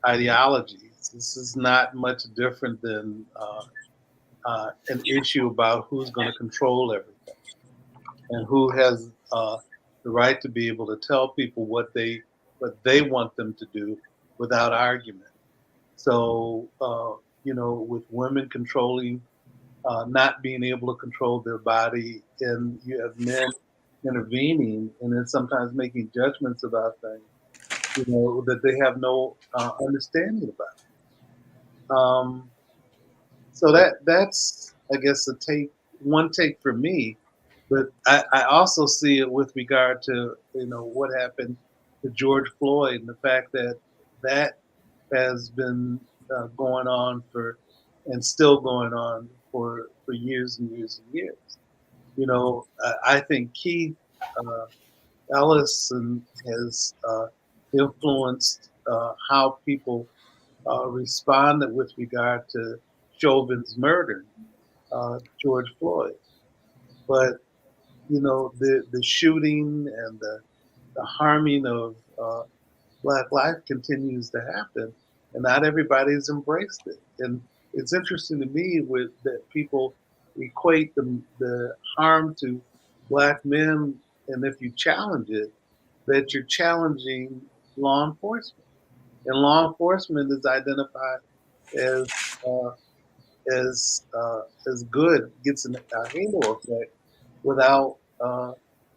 ideologies. This is not much different than an issue about who's going to control everything and who has the right to be able to tell people what they want them to do without argument. So, with women controlling, not being able to control their body, and you have men intervening and then sometimes making judgments about things, that they have no understanding about. So that's, I guess, one take for me. But I also see it with regard to, what happened to George Floyd and the fact that has been going on and still going on for years and years and years. I think Keith Ellison has influenced how people responded with regard to Chauvin's murder, George Floyd. But the shooting and the harming of Black life continues to happen, and not everybody's embraced it. And it's interesting to me that people equate the harm to Black men, and if you challenge it, that you're challenging law enforcement. And law enforcement is identified as good, gets a halo effect without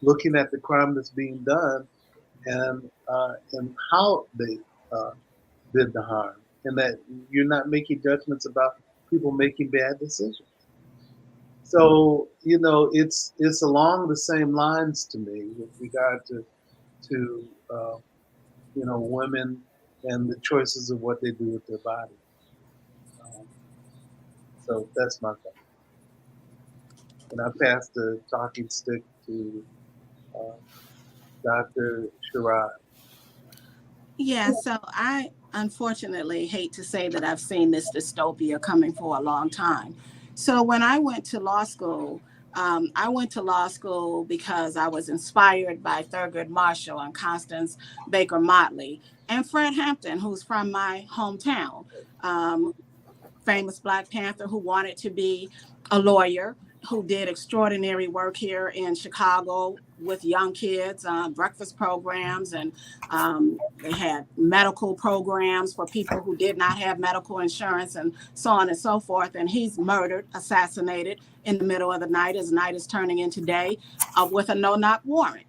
looking at the crime that's being done and how they did the harm, and that you're not making judgments about people making bad decisions. So it's along the same lines to me with regard to women and the choices of what they do with their body. So that's my thought. And I pass the talking stick to Dr. Sherrod. Yeah, so I unfortunately hate to say that I've seen this dystopia coming for a long time. So when I went to law school, I went to law school because I was inspired by Thurgood Marshall and Constance Baker Motley and Fred Hampton, who's from my hometown, famous Black Panther who wanted to be a lawyer, who did extraordinary work here in Chicago with young kids, breakfast programs, and they had medical programs for people who did not have medical insurance and so on and so forth. And he's murdered, assassinated in the middle of the night, as night is turning into day, with a no-knock warrant.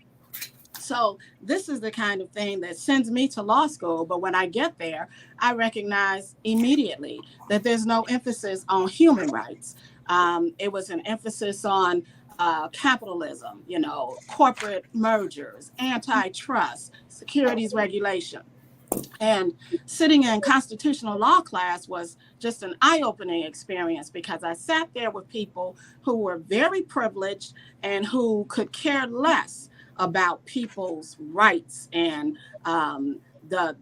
So this is the kind of thing that sends me to law school. But when I get there, I recognize immediately that there's no emphasis on human rights. It was an emphasis on capitalism, corporate mergers, antitrust, securities regulation. And sitting in constitutional law class was just an eye-opening experience, because I sat there with people who were very privileged and who could care less about people's rights and the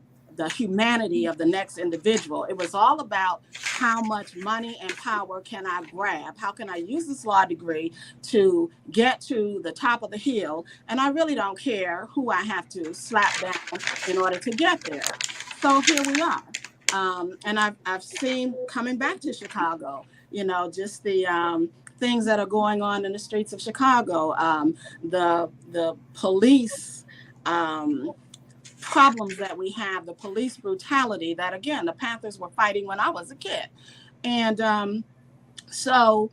humanity of the next individual. It was all about how much money and power can I grab? How can I use this law degree to get to the top of the hill? And I really don't care who I have to slap down in order to get there. So here we are. And I've seen, coming back to Chicago, just the things that are going on in the streets of Chicago, the police problems that we have, the police brutality that, again, the Panthers were fighting when I was a kid. And so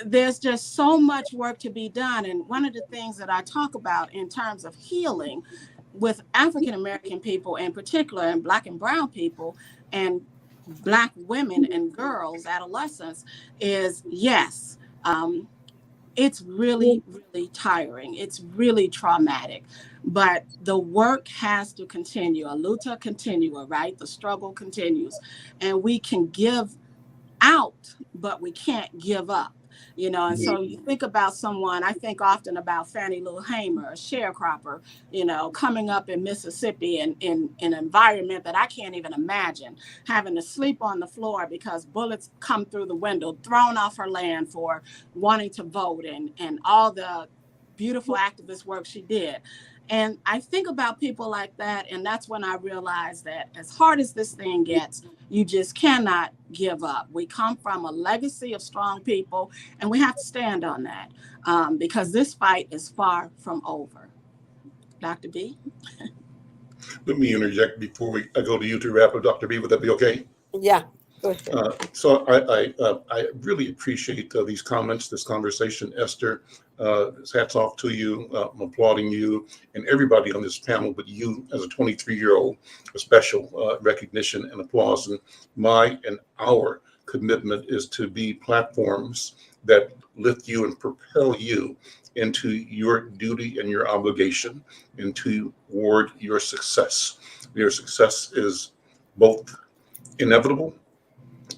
there's just so much work to be done. And one of the things that I talk about in terms of healing with African-American people in particular, and Black and brown people, and Black women and girls, adolescents, is yes, it's really, really tiring. It's really traumatic, but the work has to continue. A luta continua, right? The struggle continues, and we can give out, but we can't give up. And so you think about someone, I think often about Fannie Lou Hamer, a sharecropper, coming up in Mississippi in an environment that I can't even imagine, having to sleep on the floor because bullets come through the window, thrown off her land for wanting to vote, and all the beautiful activist work she did. And I think about people like that, and that's when I realized that as hard as this thing gets, you just cannot give up. We come from a legacy of strong people, and we have to stand on that, because this fight is far from over. Dr. B? Let me interject before I go to you to wrap up, Dr. B. Would that be okay? Yeah, go ahead. So I really appreciate these comments, this conversation, Esther. Hats off to you. I'm applauding you and everybody on this panel, but you as a 23-year-old, a special recognition and applause. And my and our commitment is to be platforms that lift you and propel you into your duty and your obligation, and toward your success. Your success is both inevitable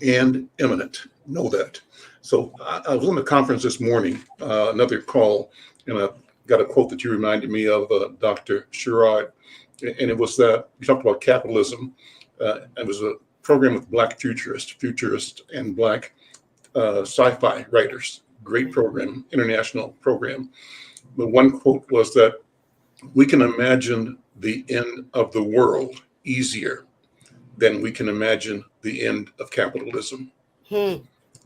and imminent. Know that. So I was on the conference this morning, another call, and I got a quote that you reminded me of, Dr. Sherrod, and it was that you talked about capitalism. It was a program with Black futurists and Black sci-fi writers. Great program, international program. But one quote was that we can imagine the end of the world easier than we can imagine the end of capitalism.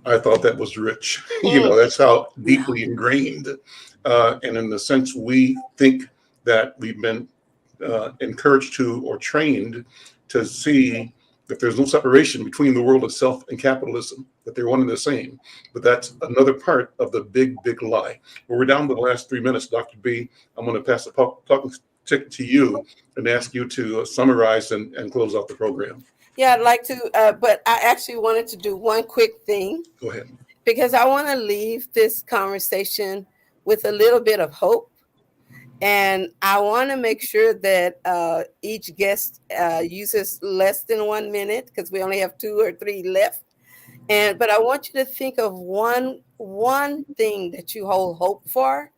I thought that was rich. That's how deeply ingrained. And in the sense, we think that we've been encouraged to or trained to see that there's no separation between the world itself and capitalism, that they're one and the same. But that's another part of the big, big lie. Well, we're down to the last 3 minutes, Dr. B. I'm going to pass the talking stick to you and ask you to summarize and close out the program. Yeah, I'd like to, but I actually wanted to do one quick thing. Go ahead. Because I want to leave this conversation with a little bit of hope. And I want to make sure that each guest uses less than 1 minute, because we only have 2 or 3 left. But I want you to think of one thing that you hold hope for,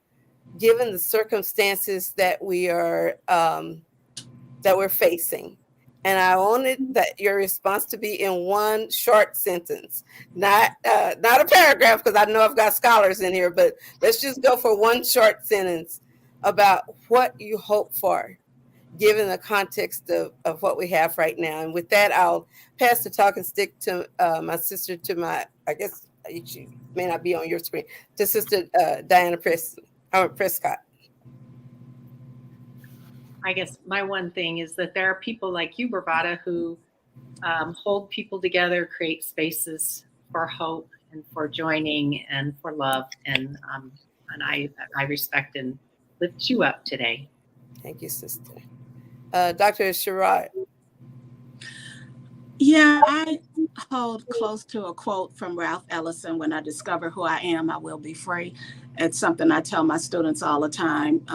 given the circumstances that we are that we're facing. And I wanted that your response to be in one short sentence, not a paragraph, because I know I've got scholars in here, but let's just go for one short sentence about what you hope for, given the context of what we have right now. And with that, I'll pass the talking stick to my sister, to my, I guess she may not be on your screen, to Sister Diana Prescott. I guess my one thing is that there are people like you, Bravada, who hold people together, create spaces for hope and for joining and for love. And I respect and lift you up today. Thank you, Sister. Dr. Sherrod. Yeah, I hold close to a quote from Ralph Ellison: "When I discover who I am, I will be free." It's something I tell my students all the time.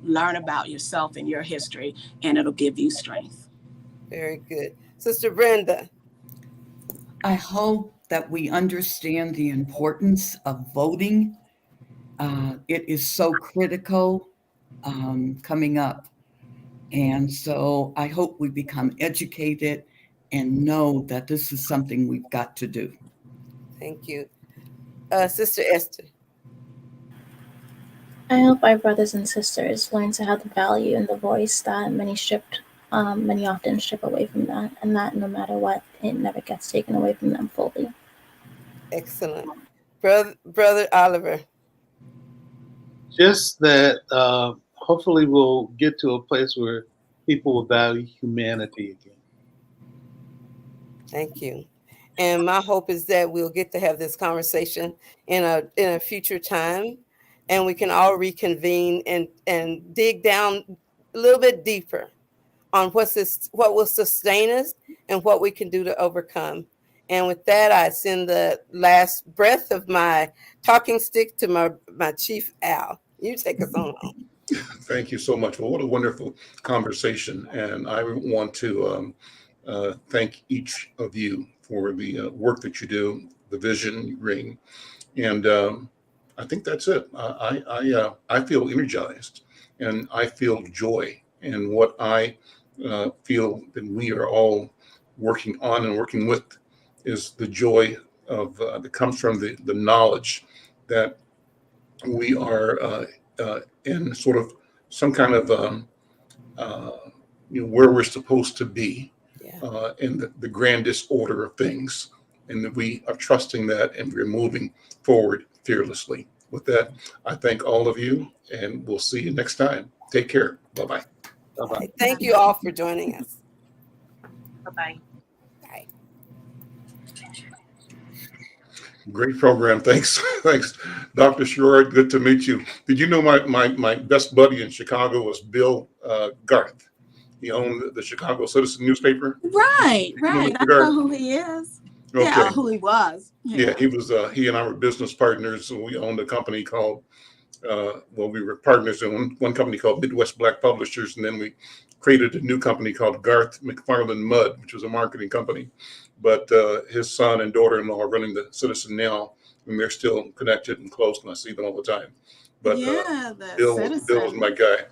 Learn about yourself and your history, and it'll give you strength. Very good. Sister Brenda. I hope that we understand the importance of voting. It is so critical coming up. And so I hope we become educated and know that this is something we've got to do. Thank you. Sister Esther. I hope our brothers and sisters learn to have the value and the voice that many often strip away from that, and that no matter what, it never gets taken away from them fully. Excellent. Brother Oliver. Just that hopefully we'll get to a place where people will value humanity again. Thank you. And my hope is that we'll get to have this conversation in a future time, and we can all reconvene and dig down a little bit deeper on what will sustain us and what we can do to overcome. And with that, I send the last breath of my talking stick to my Chief Al. You take us on home. Thank you so much. Well, what a wonderful conversation. And I want to thank each of you for the work that you do, the vision you bring. And I think that's it. I feel energized, and I feel joy. And what I feel that we are all working on and working with is the joy of that comes from the knowledge that we are in sort of some kind of where we're supposed to be in the grandest order of things, and that we are trusting that, and we're moving forward fearlessly. With that, I thank all of you, and we'll see you next time. Take care. Bye-bye. Bye-bye. Thank you all for joining us. Bye-bye. Bye. Great program. Thanks. Thanks, Dr. Sherrod. Good to meet you. Did you know my best buddy in Chicago was Bill Garth? He owned the Chicago Citizen newspaper. Right. I know who he is. Okay. Yeah, who he was. Yeah, he was. He and I were business partners. We owned a company called. We were partners in one company called Midwest Black Publishers, and then we created a new company called Garth McFarlane Mudd, which was a marketing company. But his son and daughter-in-law are running the Citizen now, and they're still connected and close, and I see them all the time. But Bill was my guy.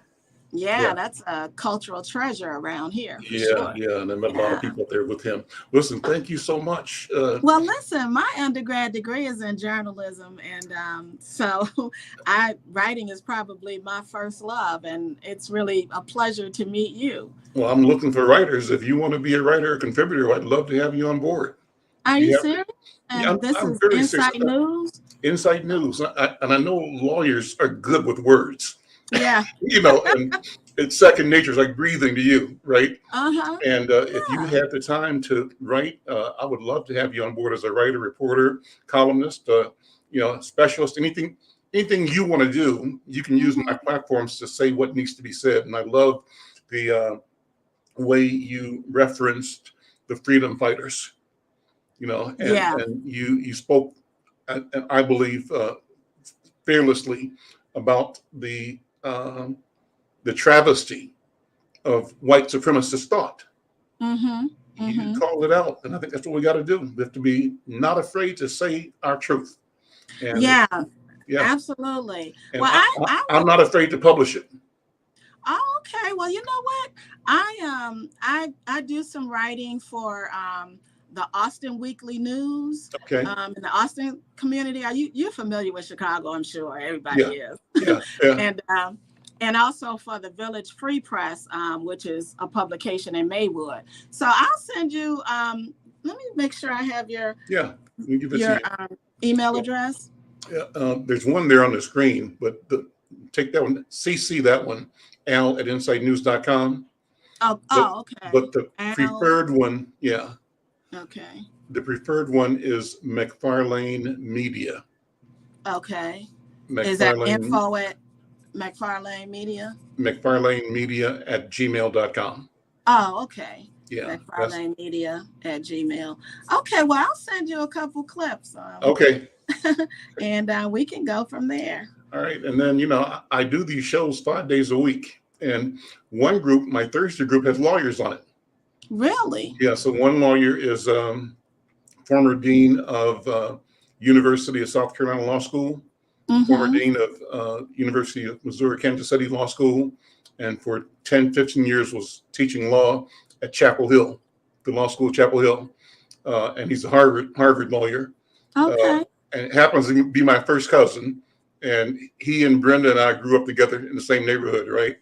Yeah, that's a cultural treasure around here. Yeah, and I met a lot of people up there with him. Listen, thank you so much. Well, listen, my undergrad degree is in journalism, and so writing is probably my first love, and it's really a pleasure to meet you. Well, I'm looking for writers. If you want to be a writer or contributor, I'd love to have you on board. Are you serious? And this is Inside News? Inside News. And I know lawyers are good with words. Yeah. And it's second nature. It's like breathing to you, right? Uh-huh. And if you have the time to write, I would love to have you on board as a writer, reporter, columnist, specialist, anything you want to do. You can use my platforms to say what needs to be said. And I love the way you referenced the freedom fighters, and you spoke, I believe, fearlessly about the travesty of white supremacist thought. You called it out, and I think that's what we got to do. We have to be not afraid to say our truth. And yeah, absolutely. And I'm not afraid to publish it. Oh, okay. Well, you know what? I do some writing for the Austin Weekly News. Okay. In the Austin community. Are you're familiar with Chicago? I'm sure everybody is. Yeah. And also for the Village Free Press, which is a publication in Maywood. So I'll send you. Let me make sure I have your email address. Yeah, there's one there on the screen, but take that one, CC that one, al@insidenews.com. Okay. But the preferred one, Okay. the preferred one is McFarlane Media. Okay. McFarlane, is that info at McFarlane Media? McFarlane Media @gmail.com. Oh, okay. Yeah. McFarlane Media @gmail. Okay, well, I'll send you a couple clips. Okay. And we can go from there. All right. And then, I do these shows 5 days a week. And one group, my Thursday group, has lawyers on it. Really? Yeah. So one lawyer is former dean of University of South Carolina Law School, former dean of University of Missouri, Kansas City Law School, and for 10, 15 years was teaching law at Chapel Hill, the law school at Chapel Hill. And he's a Harvard lawyer. Okay. And it happens to be my first cousin. And he and Brenda and I grew up together in the same neighborhood, right?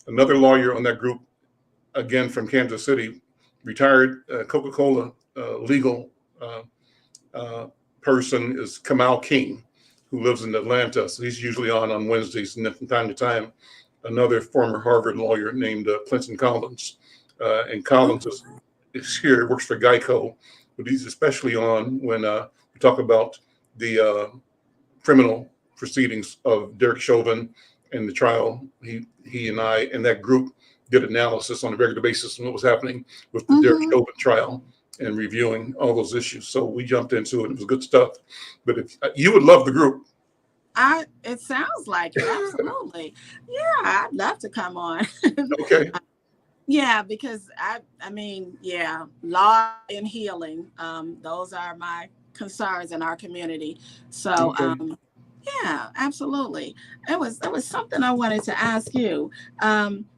Another lawyer on that group, again from Kansas City, retired Coca-Cola legal person is Kamal King, who lives in Atlanta. So he's usually on Wednesdays. And then from time to time, another former Harvard lawyer named Clinton Collins. And Collins is here, works for Geico, but he's especially on when we talk about the criminal proceedings of Derek Chauvin and the trial. He and I and that group did analysis on a regular basis on what was happening with the Derek Chauvin trial and reviewing all those issues. So we jumped into it. It was good stuff. But if you would love the group. It sounds like it. Absolutely. Yeah, I'd love to come on. Okay. Yeah, because I mean, law and healing, those are my concerns in our community. So, yeah, absolutely. It was something I wanted to ask you.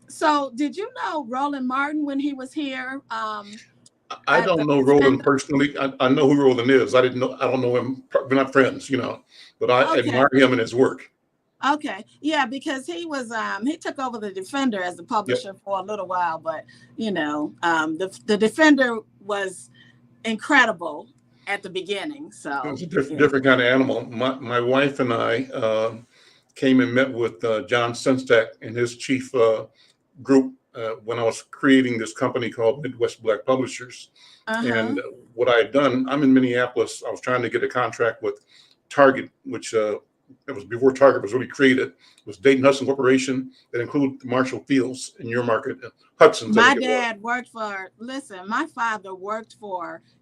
So, did you know Roland Martin when he was here? I don't know Roland personally. I know who Roland is. I don't know him. We're not friends, but I admire him and his work. Okay. Yeah, because he was he took over the Defender as the publisher for a little while, but the Defender was incredible at the beginning. So it was a different kind of animal. My wife and I came and met with John Senstack and his chief group when I was creating this company called Midwest Black Publishers. And what I had done, I'm in Minneapolis. I was trying to get a contract with Target, which it was before Target was really created. It was Dayton Hudson Corporation that included Marshall Fields in your market, Hudson's. My dad worked for, my father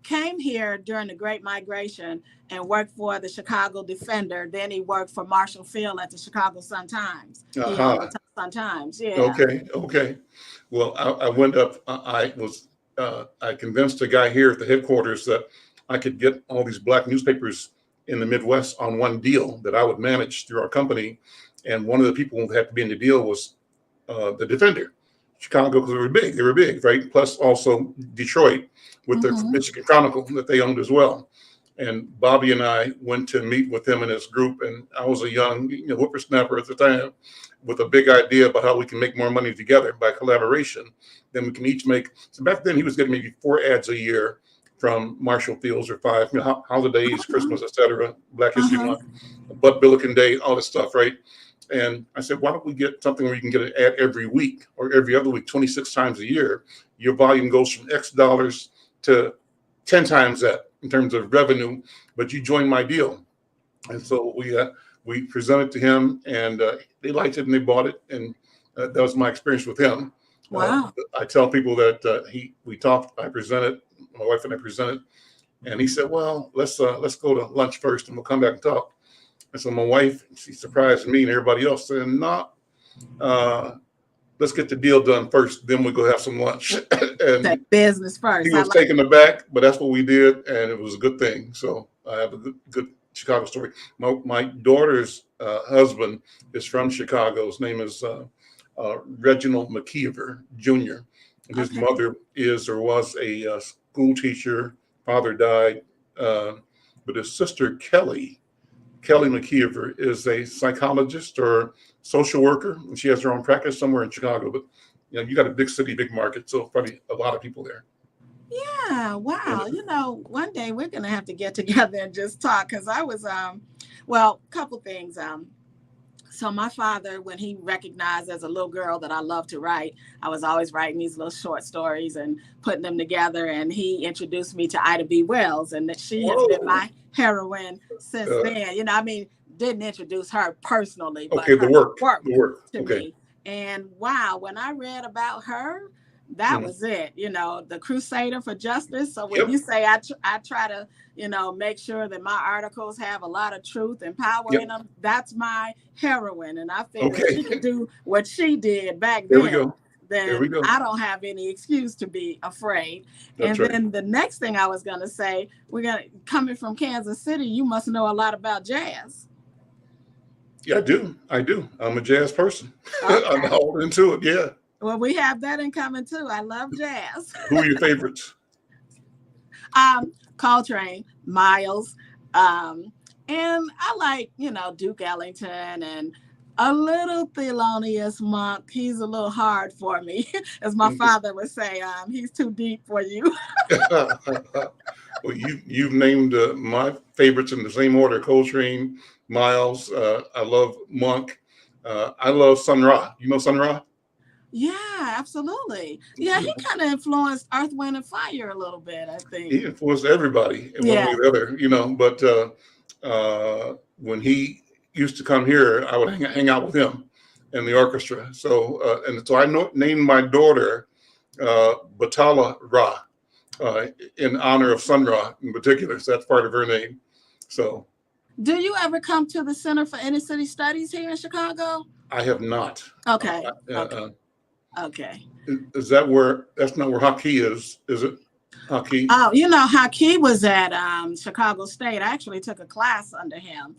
came here during the Great Migration and worked for the Chicago Defender. Then he worked for Marshall Field at the Chicago Sun-Times. The Sun-Times, yeah. Okay. Well, I went up, I convinced a guy here at the headquarters that I could get all these black newspapers in the Midwest on one deal that I would manage through our company. And one of the people who had to be in the deal was the Defender, Chicago, because they were big, right? Plus also Detroit with the Michigan Chronicle that they owned as well. And Bobby and I went to meet with him and his group. And I was a young whippersnapper at the time with a big idea about how we can make more money together by collaboration. Then we can each so back then he was getting maybe 4 ads a year from Marshall Fields or 5, holidays, Christmas, etc., Black History Month, Bud Billiken Day, all this stuff, right? And I said, why don't we get something where you can get an ad every week or every other week, 26 times a year? Your volume goes from X dollars to 10 times that in terms of revenue, but you join my deal. And so we presented to him, and they liked it and they bought it, and that was my experience with him. Wow. I tell people that we talked, I presented, my wife and I presented, and he said, well, let's go to lunch first and we'll come back and talk. And so my wife, she surprised me and everybody else, saying, no, let's get the deal done first, then we'll go have some lunch. And that business first. He was taken aback, but that's what we did, and it was a good thing. So I have a good Chicago story. My daughter's husband is from Chicago. His name is Reginald McKeever Jr. And his mother is or was a school teacher. Father died, but his sister Kelly McKeever is a psychologist or social worker, and she has her own practice somewhere in Chicago. But you got a big city, big market, so probably a lot of people there. Yeah, wow. One day we're gonna have to get together and just talk, because I was well, a couple things. So my father, when he recognized as a little girl that I loved to write, I was always writing these little short stories and putting them together. And he introduced me to Ida B. Wells, and that she has been my heroine since then. I mean, didn't introduce her personally, but the work to me. And wow, when I read about her, that was it, the crusader for justice. So when you say I try to, make sure that my articles have a lot of truth and power in them, that's my heroine. And I think if she could do what she did back then, then I don't have any excuse to be afraid. That's then the next thing I was going to say, coming from Kansas City, you must know a lot about jazz. Yeah, I do. I'm a jazz person. I'm all into it. Yeah. Well, we have that in common too. I love jazz. Who are your favorites? Coltrane, Miles, and I like, Duke Ellington and a little Thelonious Monk. He's a little hard for me, as my father would say. He's too deep for you. Well, you've named my favorites in the same order: Coltrane, Miles. I love Monk. I love Sun Ra. You know Sun Ra? Yeah, absolutely. Yeah, he kind of influenced Earth, Wind, and Fire a little bit, I think. He influenced everybody in one way or the other, but when he used to come here, I would hang out with him in the orchestra. So, so I named my daughter Batala Ra in honor of Sun Ra in particular. So that's part of her name. So, do you ever come to the Center for Inner City Studies here in Chicago? I have not. Okay. Okay. Is that that's not where Haki is it? Haki? Oh, Haki was at Chicago State. I actually took a class under him.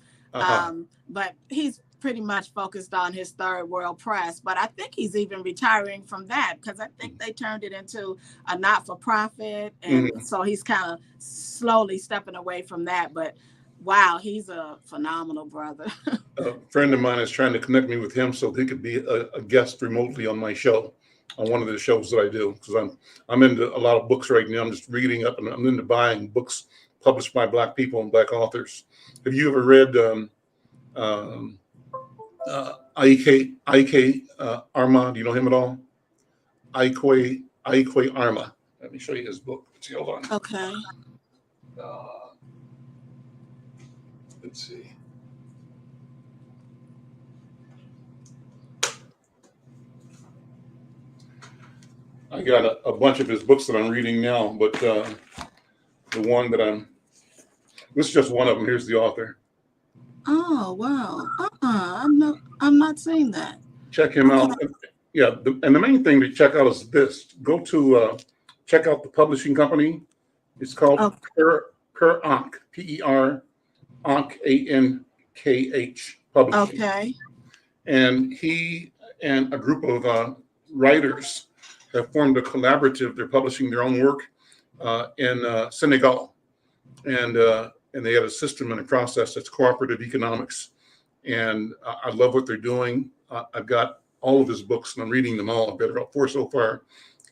But he's pretty much focused on his Third World Press. But I think he's even retiring from that, because I think they turned it into a not-for-profit. And so he's kind of slowly stepping away from that. But wow, he's a phenomenal brother. A friend of mine is trying to connect me with him so he could be a guest remotely on my show, on one of the shows that I do, because I'm into a lot of books right now. I'm just reading up, and I'm into buying books published by Black people and Black authors. Have you ever read Ike Arma? Do you know him at all? Ike Arma. Let me show you his book. Hold on. Okay. Let's see. I got a bunch of his books that I'm reading now, but the one that this is just one of them. Here's the author. Oh, wow. I'm not seeing that. Check him out. Yeah, and the main thing to check out is this. Go to check out the publishing company. It's called Per Ankh, P-E-R Ankh, A-N-K-H Publishing. Okay. And he and a group of writers have formed a collaborative. They're publishing their own work in Senegal. And they have a system and a process that's cooperative economics. And I love what they're doing. I've got all of his books, and I'm reading them all. I've got about 4 so far,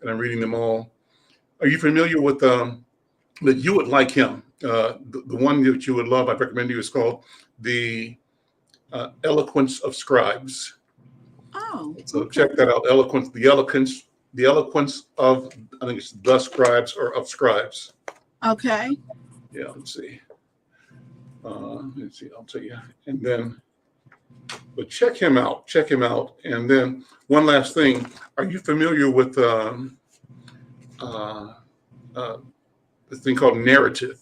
and I'm reading them all. Are you familiar with that you would like him? The one that you would love, I recommend you, is called The Eloquence of Scribes. Oh, so check that out. The eloquence of, I think it's The Scribes or of Scribes. Okay. Yeah, let's see. I'll tell you. And then, but check him out. And then one last thing. Are you familiar with this thing called narrative?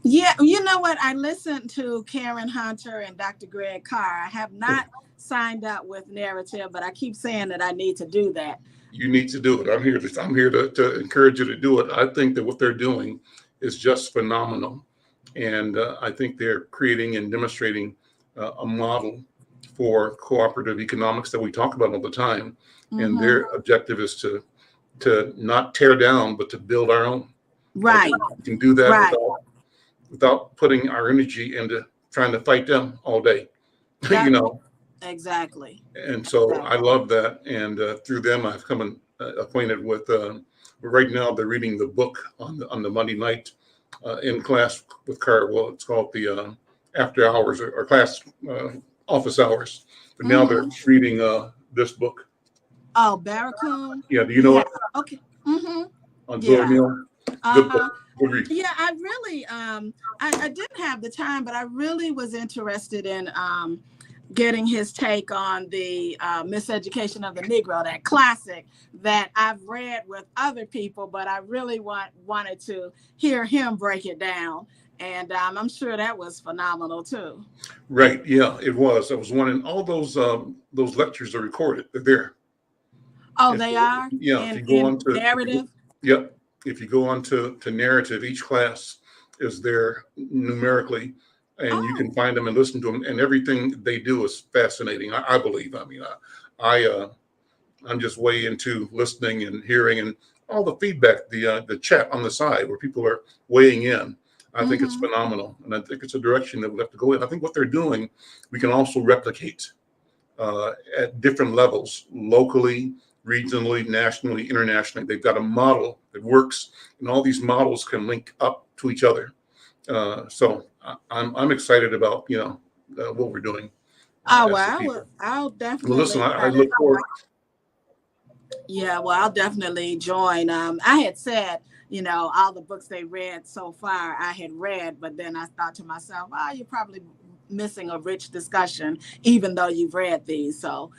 Yeah, you know what? I listened to Karen Hunter and Dr. Greg Carr. I have not signed up with narrative, but I keep saying that I need to do that. You need to do it. I'm here to encourage you to do it. I think that what they're doing is just phenomenal. And I think they're creating and demonstrating a model for cooperative economics that we talk about all the time. Mm-hmm. And their objective is to not tear down, but to build our own. Right. We can do that Right. without putting our energy into trying to fight them all day, That- you know. Exactly. And so I love that. And through them, I've come acquainted with, right now they're reading the book on the Monday night in class with Carl. Well, it's called the after hours or class office hours. But now they're reading this book. Oh, Barracoon. Yeah, do you know it? Okay. Mm-hmm. On Yeah. Zora Good book. Good read. Yeah, I really, I didn't have the time, but I really was interested in getting his take on the miseducation of the Negro, that classic that I've read with other people, but I really wanted to hear him break it down. And I'm sure that was phenomenal too. Right. Yeah, it was. I was wondering, all those lectures are recorded. They're there. Oh, they are? Yeah. If you go on to narrative? Yep. If you go on to narrative, each class is there numerically, and you can find them and listen to them. And everything they do is fascinating. I believe. I mean, I'm just way into listening and hearing and all the feedback, the chat on the side where people are weighing in. I think it's phenomenal, and I think it's a direction that we have to go in. I think what they're doing, we can also replicate at different levels, locally, regionally, nationally, internationally. They've got a model that works, and all these models can link up to each other. So I'm excited about what we're doing. Oh, well, I'll definitely. Well, listen, I look forward. Yeah, well, I'll definitely join. I had said, all the books they read so far, I had read, but then I thought to myself, oh, you're probably missing a rich discussion, even though you've read these. So,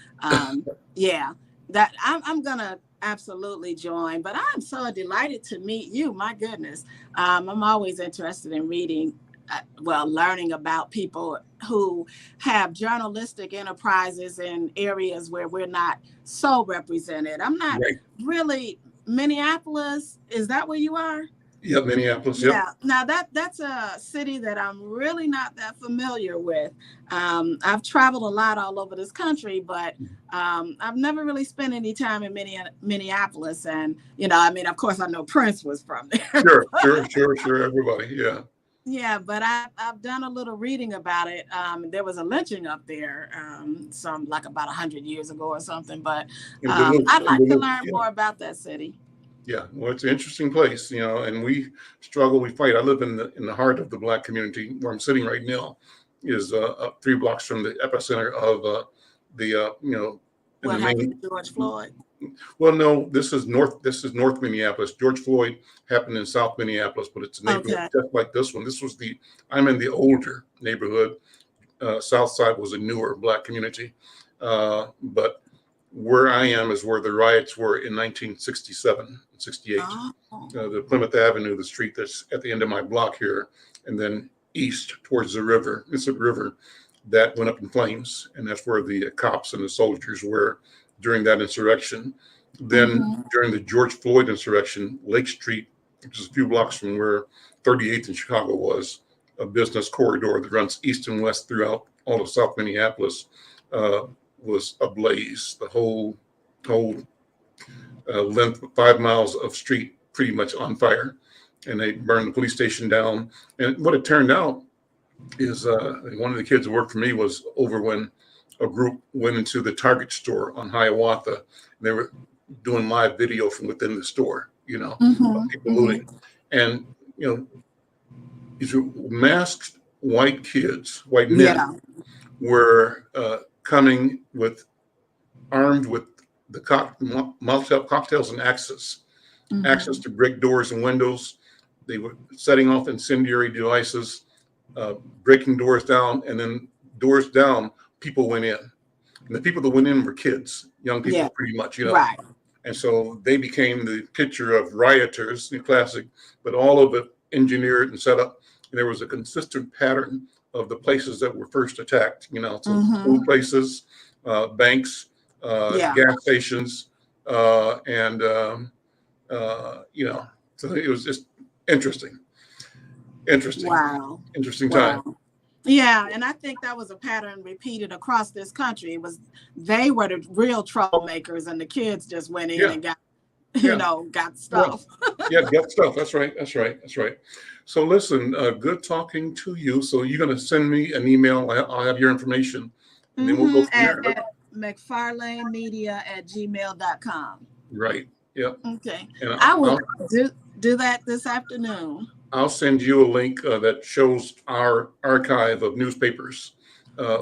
yeah, that I'm gonna absolutely join. But I'm so delighted to meet you. My goodness, I'm always interested in reading. Learning about people who have journalistic enterprises in areas where we're not so represented. I'm not really Minneapolis. Is that where you are? Yeah, Minneapolis. Yep. Yeah. Now that's a city that I'm really not that familiar with. I've traveled a lot all over this country, but I've never really spent any time in Minneapolis. And of course, I know Prince was from there. Sure. Everybody, yeah. Yeah, but I've done a little reading about it. There was a lynching up there, about 100 years ago or something. But I'd like to learn more about that city. Yeah, well, it's an interesting place, and we struggle, we fight. I live in the heart of the Black community. Where I'm sitting right now is 3 blocks from the epicenter of what happened to George Floyd? Well, no, this is North Minneapolis. George Floyd happened in South Minneapolis, but it's a neighborhood just like this one. I'm in the older neighborhood. South Side was a newer Black community. But where I am is where the riots were in 1967, 68. The Plymouth Avenue, the street that's at the end of my block here, and then east towards the river, Mississippi River, that went up in flames. And that's where the cops and the soldiers were during that insurrection. Then during the George Floyd insurrection, Lake Street, which is a few blocks from where 38th in Chicago was, a business corridor that runs east and west throughout all of South Minneapolis, was ablaze. The whole length of 5 miles of street pretty much on fire. And they burned the police station down. And what it turned out is one of the kids who worked for me was over when a group went into the Target store on Hiawatha, and they were doing live video from within the store, of people looting. And, these masked white kids, white men, were coming armed with the Molotov cocktails and axes to break doors and windows. They were setting off incendiary devices, breaking doors down, and then doors down, people went in. And the people that went in were kids, young people, pretty much, Right. And so they became the picture of rioters, the classic, but all of it engineered and set up. And there was a consistent pattern of the places that were first attacked, food places, banks, gas stations, and, so it was just interesting. Wow. Interesting time. Yeah, and I think that was a pattern repeated across this country. They were the real troublemakers, and the kids just went in and got, got stuff. Yeah, get stuff. That's right. That's right. That's right. So listen, good talking to you. So you're going to send me an email. I'll have your information, and then we'll go from there. At McFarlanemedia@gmail.com. Right. Yep. Okay. And I will do that this afternoon. I'll send you a link that shows our archive of newspapers.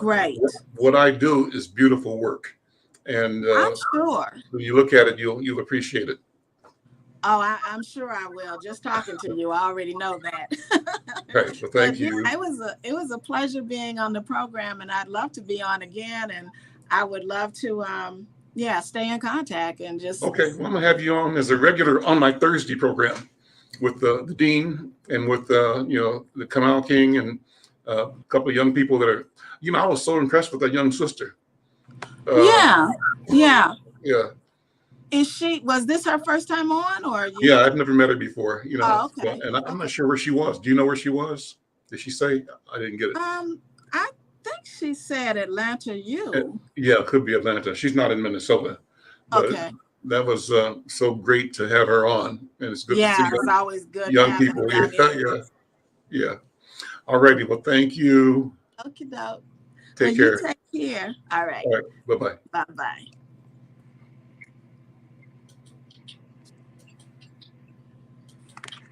Great. What I do is beautiful work, and I'm sure. when you look at it, you'll appreciate it. Oh, I'm sure I will. Just talking to you, I already know that. Right. Well, thank you. It was a pleasure being on the program, and I'd love to be on again. And I would love to, stay in contact and just. Okay. Well, I'm gonna have you on as a regular on my Thursday program with the dean and with the Kamal King and a couple of young people that are. I was so impressed with that young sister. Yeah. Was this her first time on, or? Yeah, I've never met her before. Oh, okay. And I'm not sure where she was. Do you know where she was? Did she say? I didn't get it. I think she said Atlanta U. Yeah, it could be Atlanta. She's not in Minnesota. But Okay. That was so great to have her on, and it's good to see it's always good. young people. Yeah. All righty. Well, thank you. Okay, doke. Take care. You take care. All right. All right. Bye-bye. Bye-bye.